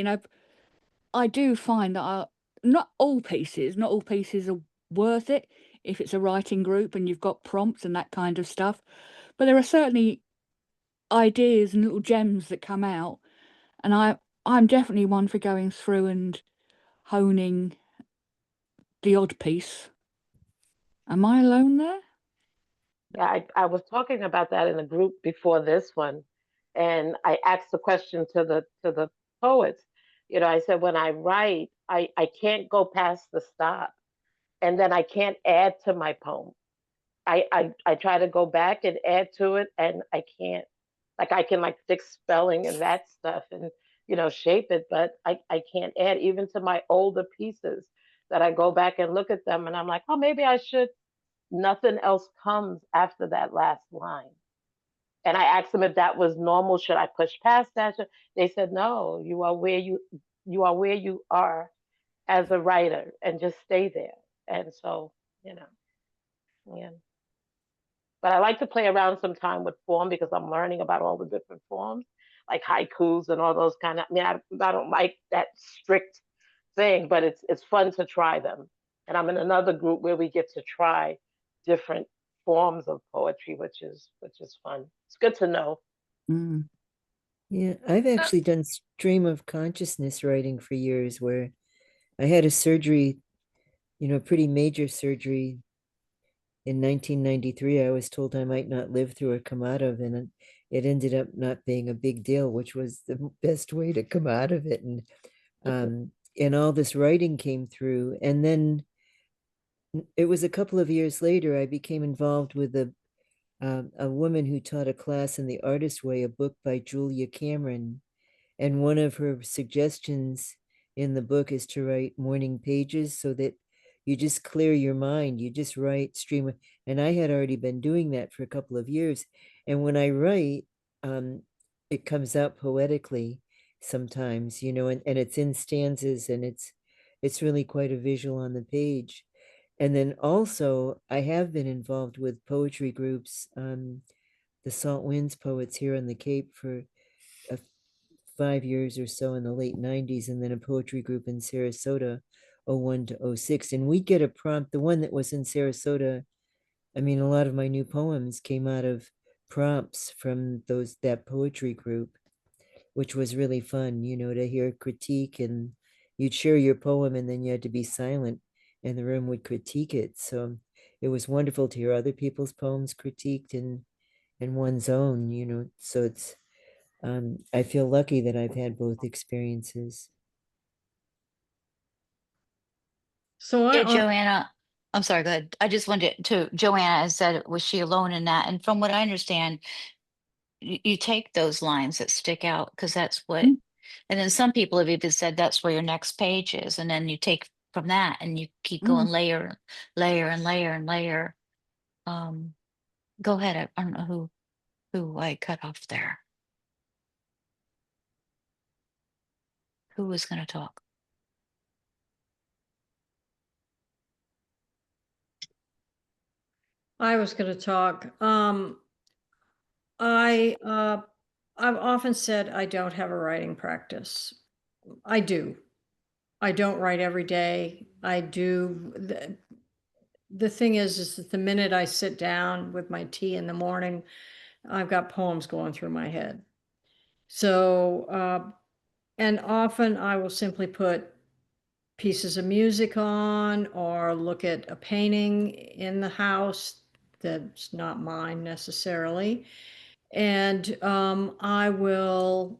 I do find that not all pieces are worth it if it's a writing group and you've got prompts and that kind of stuff. But there are certainly ideas and little gems that come out. And I'm definitely one for going through and honing the odd piece. Am I alone there? Yeah, I was talking about that in a group before this one, and I asked the question to the poets. I said when I write, I can't go past the stop, and then I can't add to my poem. I try to go back and add to it, and I can't. Like I can like fix spelling and that stuff, and shape it, but I can't add even to my older pieces that I go back and look at them, and I'm like, oh, maybe I should. Nothing else comes after that last line. And I asked them if that was normal. Should I push past that? They said, no, you are as a writer and just stay there. And so, you know, yeah. But I like to play around sometime with form because I'm learning about all the different forms, like haikus and all those kind of. I mean, I don't like that strict thing, but it's fun to try them. And I'm in another group where we get to try different forms of poetry, which is fun. It's good to know. Mm. Yeah, I've actually done stream of consciousness writing for years where I had a surgery, pretty major surgery in 1993. I was told I might not live through or come out of, and it ended up not being a big deal, which was the best way to come out of it. And and all this writing came through. And then it was a couple of years later, I became involved with a woman who taught a class in The Artist Way, a book by Julia Cameron. And one of her suggestions in the book is to write morning pages so that you just clear your mind. You just write stream. And I had already been doing that for a couple of years. And when I write, it comes out poetically sometimes, you know, and it's in stanzas, and it's really quite a visual on the page. And then also I have been involved with poetry groups, the Salt Winds Poets here on the Cape for 5 years or so in the late 90s, and then a poetry group in Sarasota, 01 to 06. And we get a prompt. The one that was in Sarasota, I mean, a lot of my new poems came out of prompts from that poetry group, which was really fun, you know, to hear critique. And you'd share your poem and then you had to be silent and the room would critique it. So it was wonderful to hear other people's poems critiqued and one's own, you know. So it's I feel lucky that I've had both experiences. So Yeah, Joanna, I'm sorry, go ahead. I just wanted to, Joanna has said, was she alone in that? And from what I understand, you take those lines that stick out because that's what, Mm. and then some people have even said that's where your next page is. And then you take from that and you keep going layer, layer and layer and layer. Go ahead. I don't know who I cut off there. Who was going to talk? I was going to talk. I've often said I don't have a writing practice. I do. I don't write every day. I do. The thing is that the minute I sit down with my tea in the morning, I've got poems going through my head. So, and often I will simply put pieces of music on or look at a painting in the house that's not mine necessarily. And I will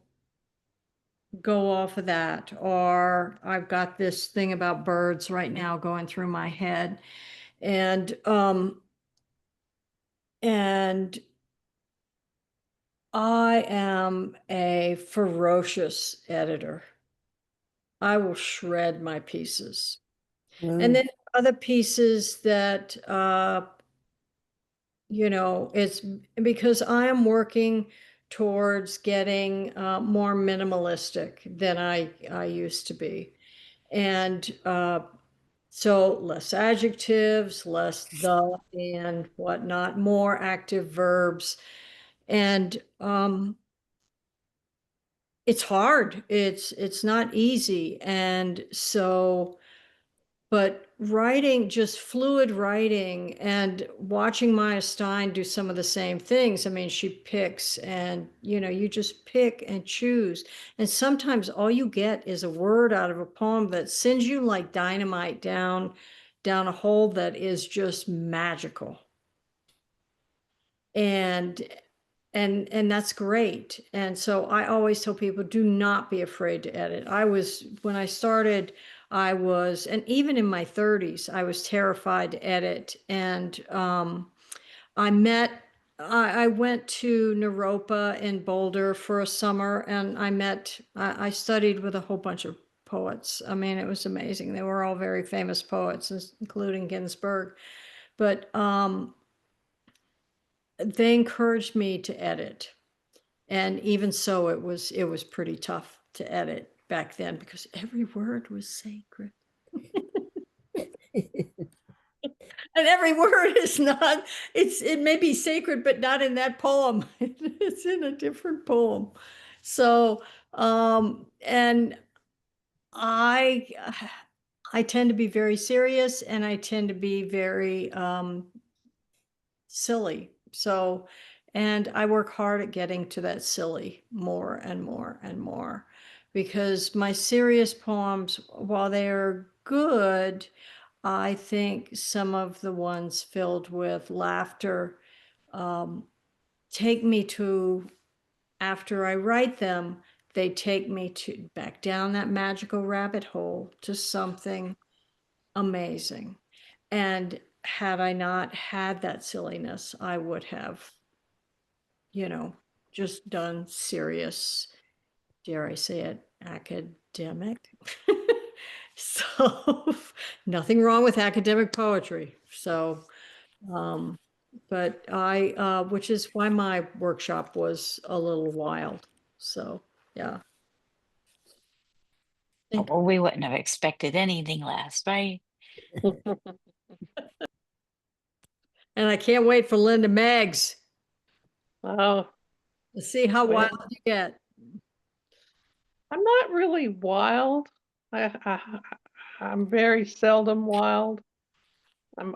go off of that. Or I've got this thing about birds right now going through my head. And I am a ferocious editor. I will shred my pieces. And then other pieces that, you know, it's because I am working towards getting more minimalistic than I used to be. And so less adjectives, less the and whatnot, more active verbs. And it's hard. It's not easy. And so, but writing, just fluid writing and watching Maya Stein do some of the same things. I mean, she picks and, you know, you just pick and choose. And sometimes all you get is a word out of a poem that sends you like dynamite down a hole that is just magical. And that's great. And so I always tell people, do not be afraid to edit. When I started, and even in my 30s, I was terrified to edit. And I went to Naropa in Boulder for a summer, and I studied with a whole bunch of poets. I mean, it was amazing. They were all very famous poets, including Ginsberg. But they encouraged me to edit. And even so, it was pretty tough to edit back then because every word was sacred. And every word is not, it may be sacred, but not in that poem. It's in a different poem. So, and I tend to be very serious, and I tend to be very silly. So, and I work hard at getting to that silly more and more and more, because my serious poems, while they are good, I think some of the ones filled with laughter take me to, after I write them, they take me to back down that magical rabbit hole to something amazing. And had I not had that silliness, I would have, just done serious, dare I say it, academic. So nothing wrong with academic poetry. So, but which is why my workshop was a little wild. So, yeah. Well, we wouldn't have expected anything less, right? And I can't wait for Linda Meggs Oh, to see how well, wild you get. I'm not really wild. I'm very seldom wild.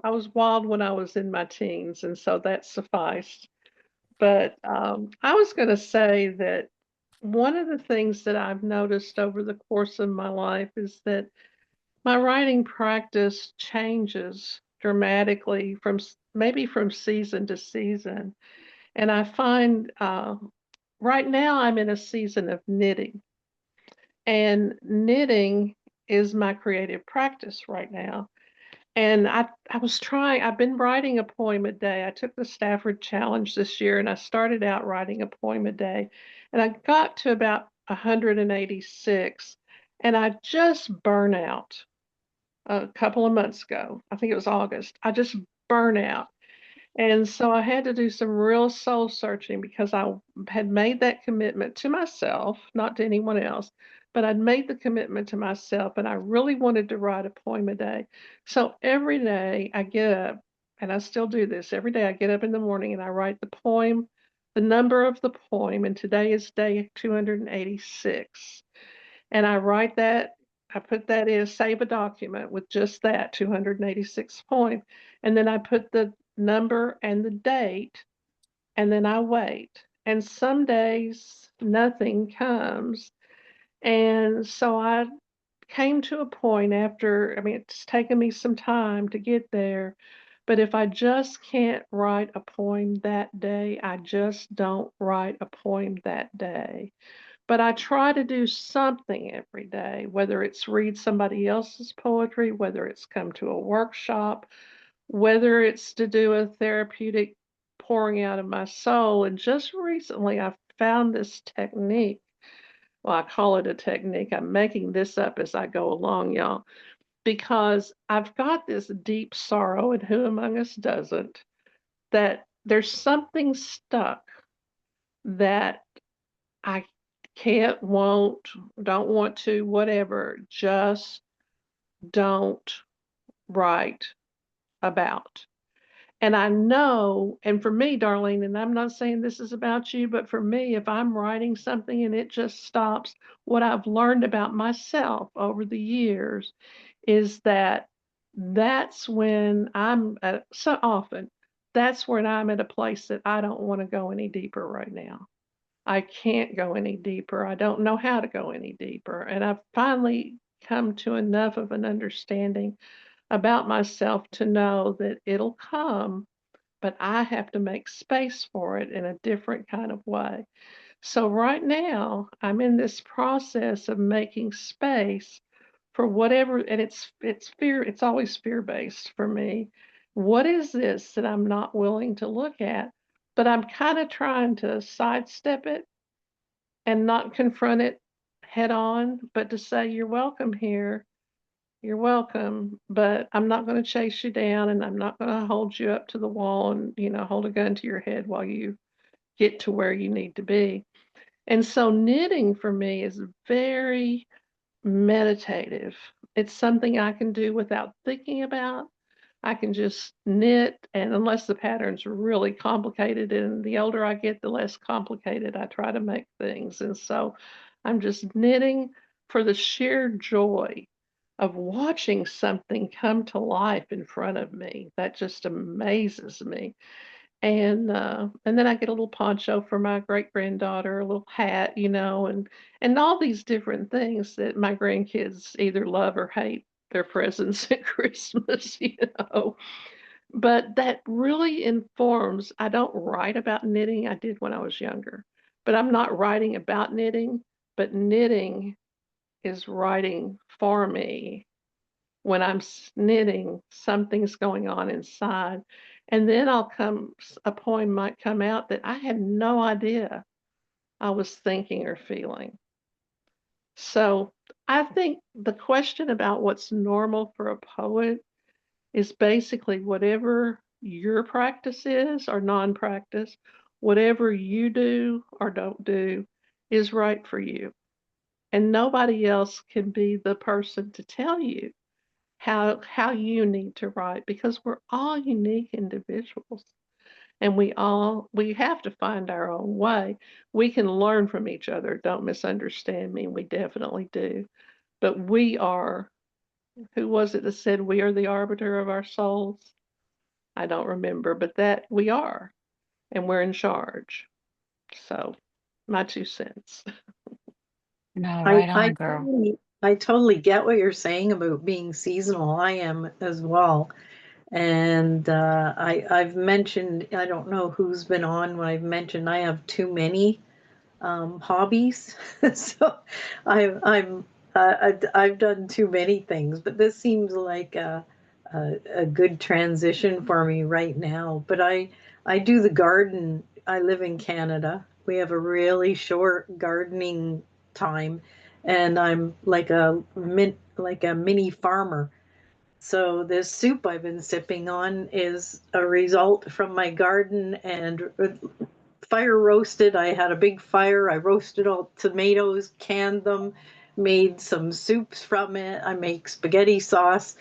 I was wild when I was in my teens, and so that sufficed. But I was going to say that one of the things that I've noticed over the course of my life is that my writing practice changes dramatically maybe from season to season. And I find right now I'm in a season of knitting, and knitting is my creative practice right now. And I've been writing a poem a day. I took the Stafford Challenge this year and I started out writing a poem a day. And I got to about 186 and I just burn out a couple of months ago. I think it was August. I just burn out. And so I had to do some real soul searching because I had made that commitment to myself, not to anyone else, but I'd made the commitment to myself and I really wanted to write a poem a day. So every day I get up, and I still do this. Every day I get up in the morning and I write the poem, the number of the poem, and today is day 286. And I write that, I put that in, save a document with just that 286 poem. And then I put the number and the date, and then I wait. And some days nothing comes. And so I came to a point after, I mean, it's taken me some time to get there. But if I just can't write a poem that day, I just don't write a poem that day. But I try to do something every day, whether it's read somebody else's poetry, whether it's come to a workshop, whether it's to do a therapeutic pouring out of my soul. And just recently, I found this technique. Well, I call it a technique. I'm making this up as I go along, y'all, because I've got this deep sorrow, and who among us doesn't, that there's something stuck that I can't, won't, don't want to, whatever, just don't write about. And I know, and for me, Darlene, and I'm not saying this is about you, but for me, if I'm writing something and it just stops, what I've learned about myself over the years is that that's when so often, that's when I'm at a place that I don't want to go any deeper right now. I can't go any deeper. I don't know how to go any deeper. And I've finally come to enough of an understanding about myself to know that it'll come, but I have to make space for it in a different kind of way. So right now, I'm in this process of making space for whatever, and it's fear, it's always fear-based for me. What is this that I'm not willing to look at? But I'm kind of trying to sidestep it and not confront it head on, but to say, you're welcome here. You're welcome, but I'm not going to chase you down and I'm not going to hold you up to the wall and, hold a gun to your head while you get to where you need to be. And so knitting for me is very meditative. It's something I can do without thinking about. I can just knit, and unless the pattern's really complicated, and the older I get, the less complicated I try to make things. And so I'm just knitting for the sheer joy of watching something come to life in front of me. That just amazes me. And then I get a little poncho for my great granddaughter, a little hat, and all these different things that my grandkids either love or hate their presents at Christmas. But that really informs. I don't write about knitting. I did when I was younger, but I'm not writing about knitting. but knitting is writing for me. When I'm knitting, something's going on inside. And then a poem might come out that I had no idea I was thinking or feeling. So I think the question about what's normal for a poet is basically whatever your practice is or non-practice, whatever you do or don't do is right for you. And nobody else can be the person to tell you how you need to write, because we're all unique individuals, and we have to find our own way. We can learn from each other, don't misunderstand me, we definitely do. But we are, who was it that said we are the arbiter of our souls? I don't remember, but that we are, and we're in charge. So my 2 cents. No, right on, I girl. totally get what you're saying about being seasonal. I am as well. And I've mentioned, I don't know who's been on when I've mentioned I have too many hobbies. So I've done too many things, but this seems like a good transition for me right now. But I do the garden. I live in Canada. We have a really short gardening time, and I'm like a mini farmer. So this soup I've been sipping on is a result from my garden and fire roasted. I had a big fire. I roasted all tomatoes, canned them, made some soups from it. I make spaghetti sauce.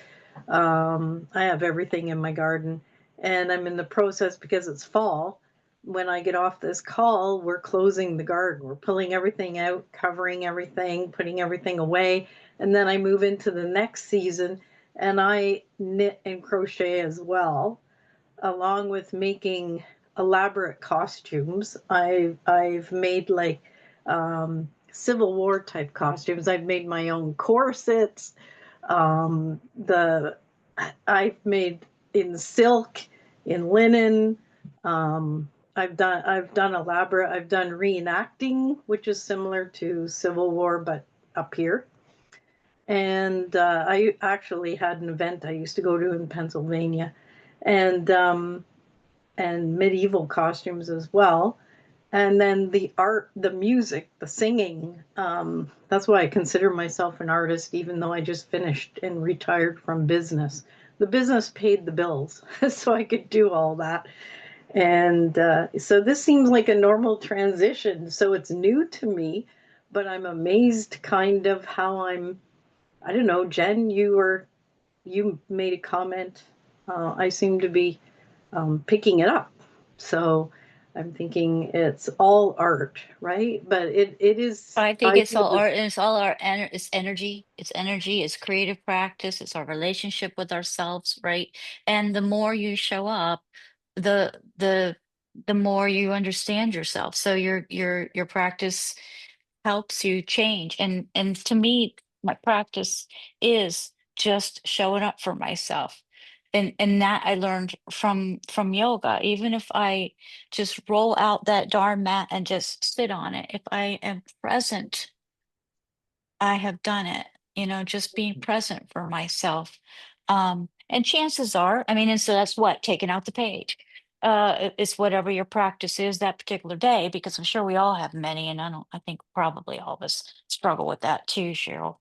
I have everything in my garden, and I'm in the process because it's fall. When I get off this call, we're closing the garden. We're pulling everything out, covering everything, putting everything away, and then I move into the next season, and I knit and crochet as well, along with making elaborate costumes. I've made like Civil War type costumes. I've made my own corsets. The I've made in silk, in linen. I've done elaborate. I've done reenacting, which is similar to Civil War but up here. And I actually had an event I used to go to in Pennsylvania, and medieval costumes as well. And then the art, the music, the singing. That's why I consider myself an artist, even though I just finished and retired from business. The business paid the bills, so I could do all that. And so this seems like a normal transition. So it's new to me, but I'm amazed kind of how I don't know, Jen, you made a comment. I seem to be picking it up. So I'm thinking it's all art, right? But it is. I think I it's feel all that art, and it's all it's energy. It's energy, it's creative practice, it's our relationship with ourselves, right? And the more you show up, the the the more you understand yourself. So your practice helps you change. And to me, my practice is just showing up for myself. And that I learned from yoga. Even if I just roll out that darn mat and just sit on it, if I am present, I have done it. Just being present for myself. And chances are, I mean, and so that's what, taking out the page. It's whatever your practice is that particular day, because I'm sure we all have many, and I think probably all of us struggle with that too, Cheryl.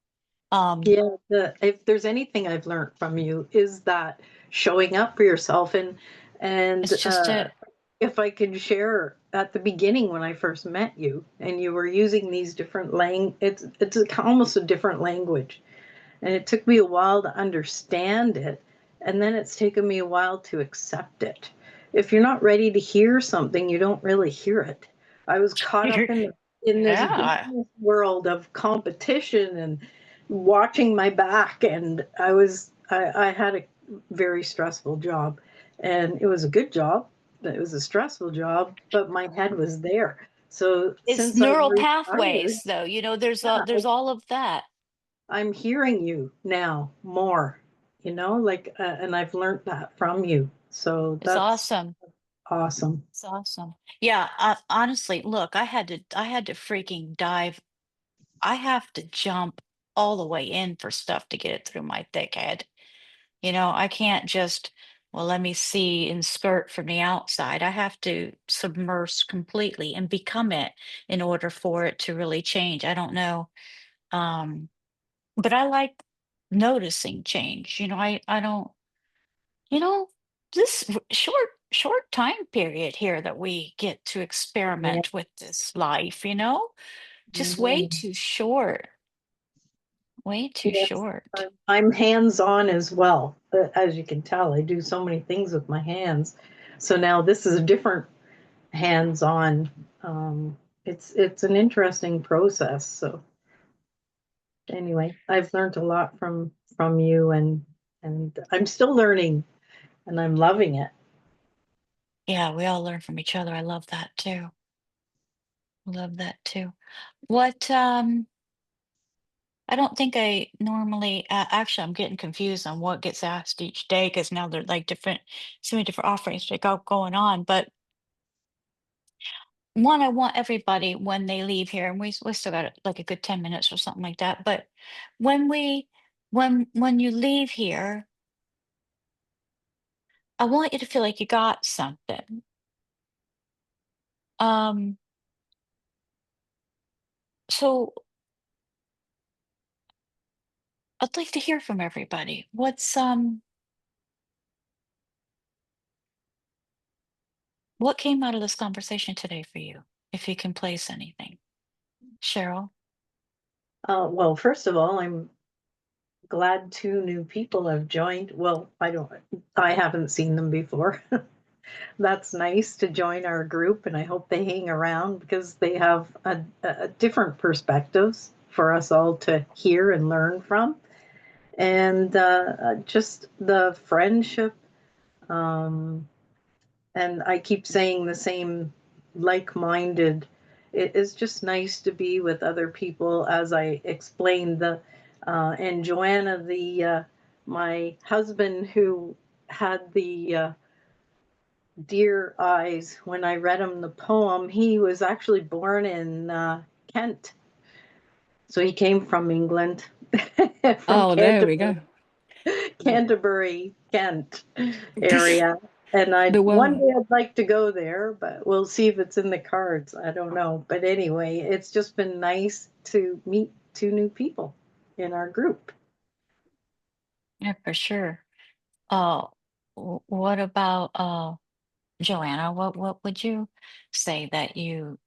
yeah. If there's anything I've learned from you is that showing up for yourself, and It's just it. if I could share at the beginning when I first met you, and you were using these different it's almost a different language. And it took me a while to understand it. And then it's taken me a while to accept it. If you're not ready to hear something, you don't really hear it. I was caught up in this Yeah. business world of competition and watching my back. And I had a very stressful job. And it was a good job, but it was a stressful job, but my head was there. So It's since I've neural retired, pathways, though. There's yeah, there's all of that. I'm hearing you now more, and I've learned that from you. So It's that's awesome. awesome. It's awesome. Yeah, honestly, look, I had to freaking dive I have to jump all the way in for stuff to get it through my thick head. I can't just, well, let me see and skirt from the outside. I have to submerge completely and become it in order for it to really change. I don't know. But I like noticing change. I don't, you know, this short time period here that we get to Yeah. experiment with this life, just way Mhm. too short, way too Yes, short. I'm hands-on as well. As you can tell, I do so many things with my hands. So now this is a different hands-on. It's an interesting process. So anyway, I've learned a lot from you, and I'm still learning, and I'm loving it. Yeah, we all learn from each other. I love that too. Love that too. What I don't think I normally actually I'm getting confused on what gets asked each day because now they're like different, so many different offerings that go going on. But one, I want everybody when they leave here, and we still got like a good 10 minutes or something like that. But when we when you leave here, I want you to feel like you got something. Um, so I'd like to hear from everybody. What came out of this conversation today for you? If you can place anything. Cheryl? Well, first of all, I'm glad two new people have joined. Well, I haven't seen them before. That's nice to join our group, and I hope they hang around because they have a different perspectives for us all to hear and learn from. And just the friendship. Um, and I keep saying the same like-minded. It is just nice to be with other people, as I explained. And Joanna, the my husband who had the deer eyes when I read him the poem, he was actually born in Kent, so he came from England, from Oh, there we go. Canterbury, Kent area. And I The one world. day I'd like to go there, but we'll see if it's in the cards. I don't know. But anyway, it's just been nice to meet two new people in our group. Yeah, for sure. Uh, what about Joanna? What would you say that you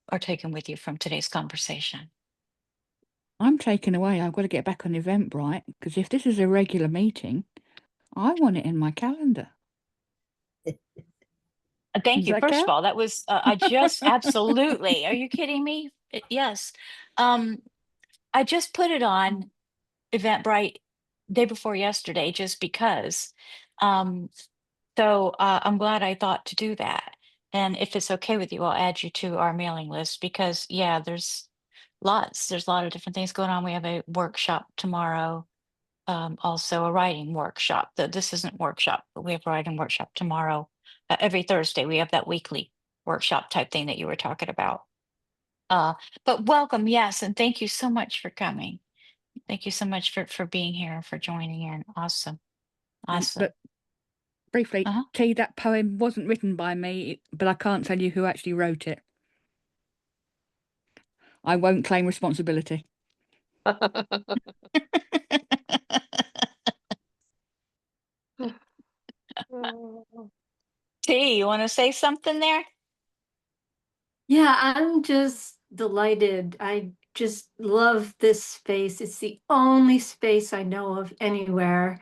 are taking with you from today's conversation? I'm taken away. I've got to get back on Eventbrite because if this is a regular meeting, I want it in my calendar. Thank Does you. that First of count? all, that was I just absolutely. Are you kidding me? Yes. Um, I just put it on Eventbrite day before yesterday just because. Um, so I'm glad I thought to do that. And if it's okay with you, I'll add you to our mailing list because yeah, there's a lot of different things going on. We have a workshop tomorrow, also a writing workshop. This isn't workshop, but we have a writing workshop tomorrow. Every Thursday we have that weekly workshop type thing that you were talking about. Uh, but welcome, yes, and thank you so much for coming. Thank you so much for being here and for joining in. Awesome. Awesome. But briefly, Uh-huh. T, that poem wasn't written by me, but I can't tell you who actually wrote it. I won't claim responsibility. T, you want to say something there? Yeah, I'm just delighted. I just love this space. It's the only space I know of anywhere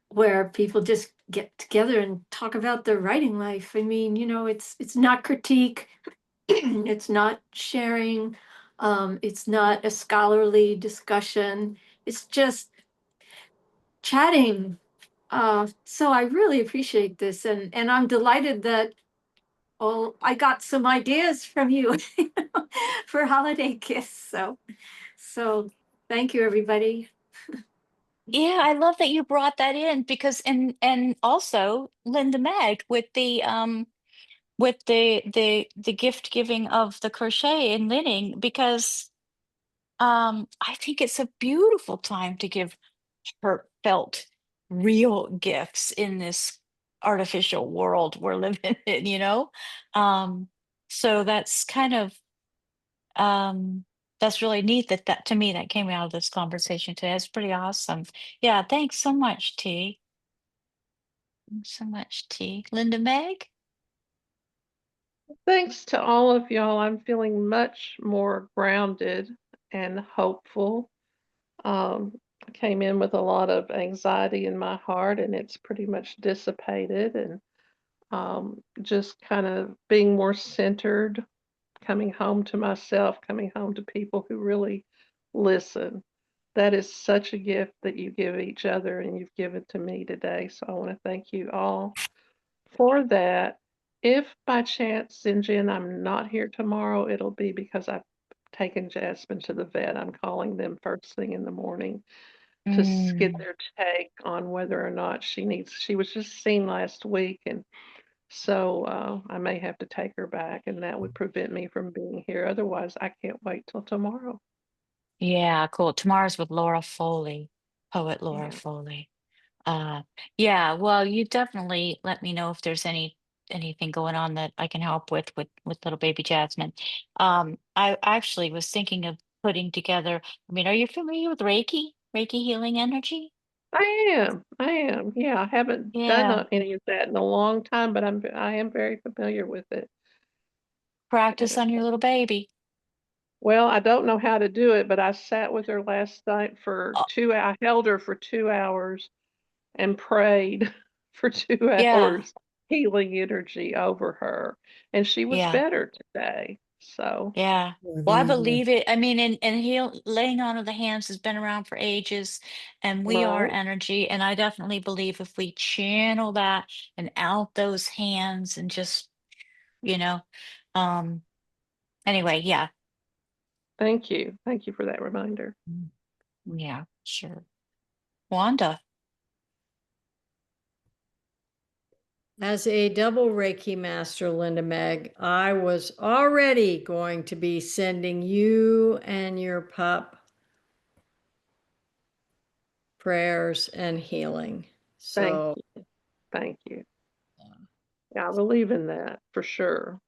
where people just get together and talk about their writing life. I mean, it's not critique, it's not sharing, it's not a scholarly discussion. It's just chatting. So I really appreciate this, and I'm delighted that I got some ideas from you for holiday gifts. So thank you, everybody. Yeah, I love that you brought that in because and also Linda Meg with the gift giving of the crochet and knitting because I think it's a beautiful time to give heartfelt, real gifts in this artificial world we're living in, you know? So that's kind of that's really neat that to me that came out of this conversation today. It's pretty awesome. Yeah, thanks so much, T. Thanks so much, T. Linda Meg? Thanks to all of y'all. I'm feeling much more grounded and hopeful. I came in with a lot of anxiety in my heart, and it's pretty much dissipated, and just kind of being more centered, coming home to myself, coming home to people who really listen. That is such a gift that you give each other, and you've given to me today. So I want to thank you all for that. If by chance, Zinjan, I'm not here tomorrow, it'll be because I've taken Jasmine to the vet. I'm calling them first thing in the morning to get their take on whether or not she was just seen last week, and so I may have to take her back, and that would prevent me from being here. Otherwise, I can't wait till tomorrow. Yeah, cool. Tomorrow's with Laura Foley, poet Laura Yeah. Foley. Yeah, well, you definitely let me know if there's anything going on that I can help with little baby Jasmine. I actually was thinking of putting together, I mean, are you familiar with Reiki? Reiki healing energy? I am. Yeah, I haven't done Yeah, any of that in a long time, but I am very familiar with it. practice And, on your little baby. well, I don't know how to do it, but I sat with her last night for Oh, I held her for 2 hours and prayed for two yeah, hours, healing energy over her. And she was yeah. better today. So, Yeah. Well, Well, there I you go. believe it. I mean, and laying on of the hands has been around for ages, and we are right. energy. And I definitely believe if we channel that and out those hands and just, you know, um, anyway, yeah. Thank you. Thank you for that reminder. Yeah, sure. Wanda. As a double Reiki master, Linda Meg, I was already going to be sending you and your pup prayers and healing. Thank So, you. Thank you. Yeah, I believe in that for sure.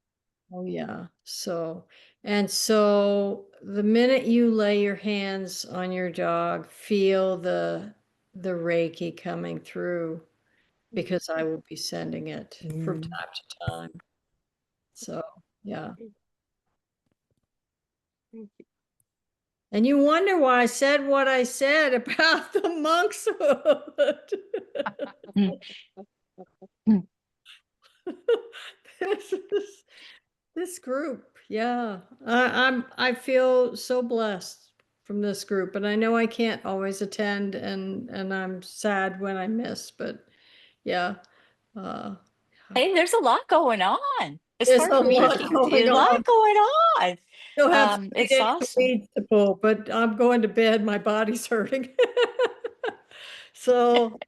oh yeah. So, and so the minute you lay your hands on your dog, feel the Reiki coming through, because I will be sending it from Yeah. time to time. So, yeah. Thank you. And you wonder why I said what I said about the monk's hood. Mm, mm. this, is- this group, yeah. I feel so blessed from this group, and I know I can't always attend, and I'm sad when I miss, but yeah. Uh, Hey, there's a lot going on. It's there's hard a for me to lot keep going a lot on. going on. Still have It's 3 acre awesome. weeds to pull, but I'm going to bed. My body's hurting. So,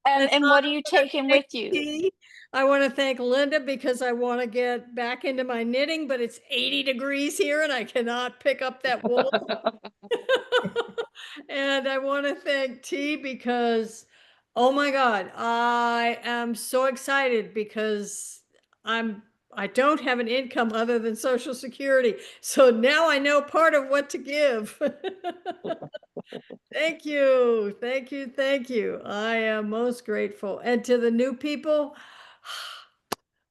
and And I what are you want to taking thank with you? T. I want to thank Linda because I want to get back into my knitting, but it's 80 degrees here and I cannot pick up that wool. And I want to thank T because, oh my God, I am so excited because I don't have an income other than Social Security. So now I know part of what to give. Thank you. Thank you. Thank you. I am most grateful. And to the new people,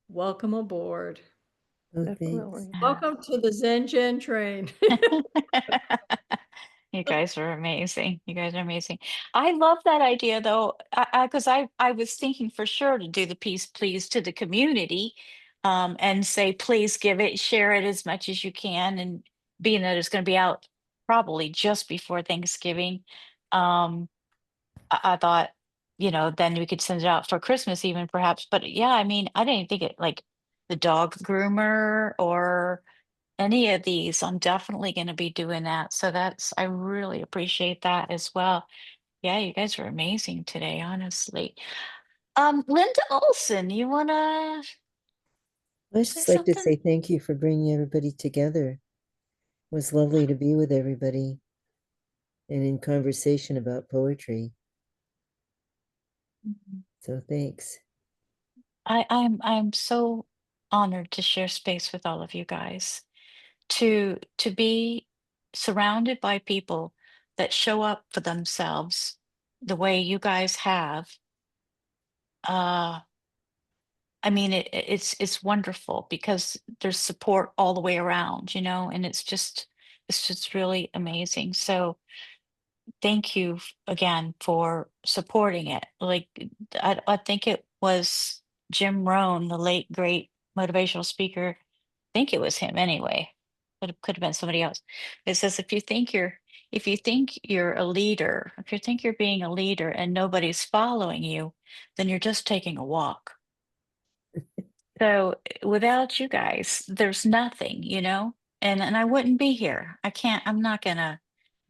welcome aboard. Oh, thanks. Definitely. Welcome to the Zen train. You guys are amazing. You guys are amazing. I love that idea though, because I was thinking for sure to do the piece, please, to the community, and say, please give it, share it as much as you can, and being that it's going to be out probably just before Thanksgiving, um, I thought, then we could send it out for Christmas even perhaps. But yeah, I mean, I didn't think it like the dog groomer or any of these. I'm definitely going to be doing that. So I really appreciate that as well. Yeah, you guys are amazing today, honestly. Linda Olson, you want to I say just like to something? say thank you for bringing everybody together. was lovely to be with everybody and in conversation about poetry. So thanks. I'm so honored to share space with all of you guys, to be surrounded by people that show up for themselves the way you guys have. I mean, it's wonderful because there's support all the way around, and it's just really amazing. So thank you again for supporting it. Like I think it was Jim Rohn, the late great motivational speaker. I think it was him anyway, but it could have been somebody else. It says if you think you're a leader, if you think you're being a leader and nobody's following you, then you're just taking a walk. So without you guys, there's nothing, and I wouldn't be here. I'm not gonna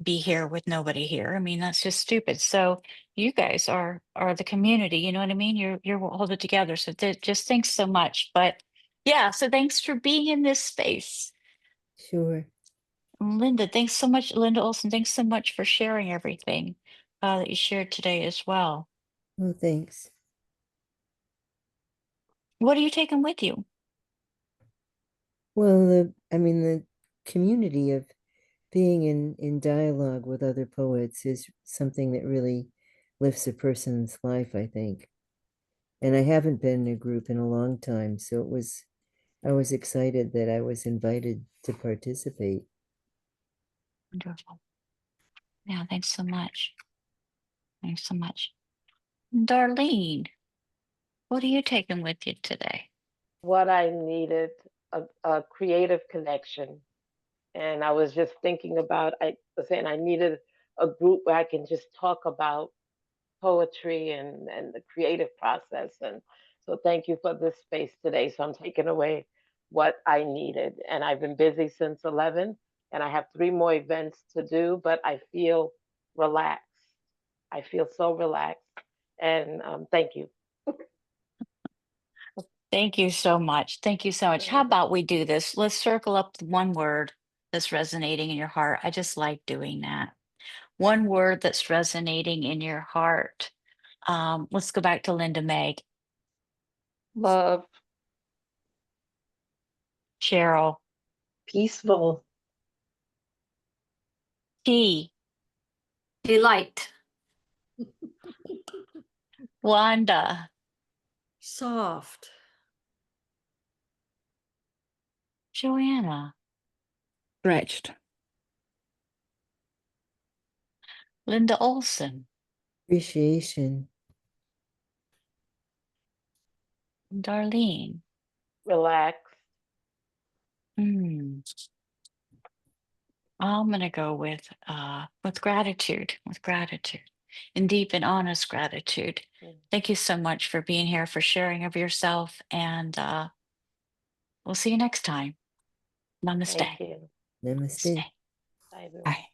be here with nobody here. I mean, that's just stupid. So you guys are the community, you know what I mean? You're hold it together. So just thanks so much. But yeah, so thanks for being in this space. Sure. Linda, thanks so much. Linda Olson, thanks so much for sharing everything that you shared today as well. Oh, thanks. What are you taking with you? Well, the community of being in dialogue with other poets is something that really lifts a person's life, I think. And I haven't been in a group in a long time, so I was excited that I was invited to participate. Wonderful. Yeah, thanks so much. Thanks so much. Darlene, what are you taking with you today? What I needed, a creative connection. And I was just thinking about, I was saying I needed a group where I can just talk about poetry and the creative process. And so thank you for this space today. So I'm taking away what I needed. And I've been busy since 11, and I have 3 more events to do, but I feel relaxed. I feel so relaxed. And thank you. Thank you so much. Thank you so much. How about we do this? Let's circle up the one word that's resonating in your heart. I just like doing that. One word that's resonating in your heart. Let's go back to Linda Meg. Love. Cheryl. Peaceful. T. Delight. Wanda. Soft. Joanna. Stretched. Linda Olson. Appreciation. Darlene. Relax. I'm gonna go with gratitude, and deep and honest gratitude. Thank you so much for being here, for sharing of yourself, and we'll see you next time. Namaste. Thank you. Namaste. Bye, everyone. Bye.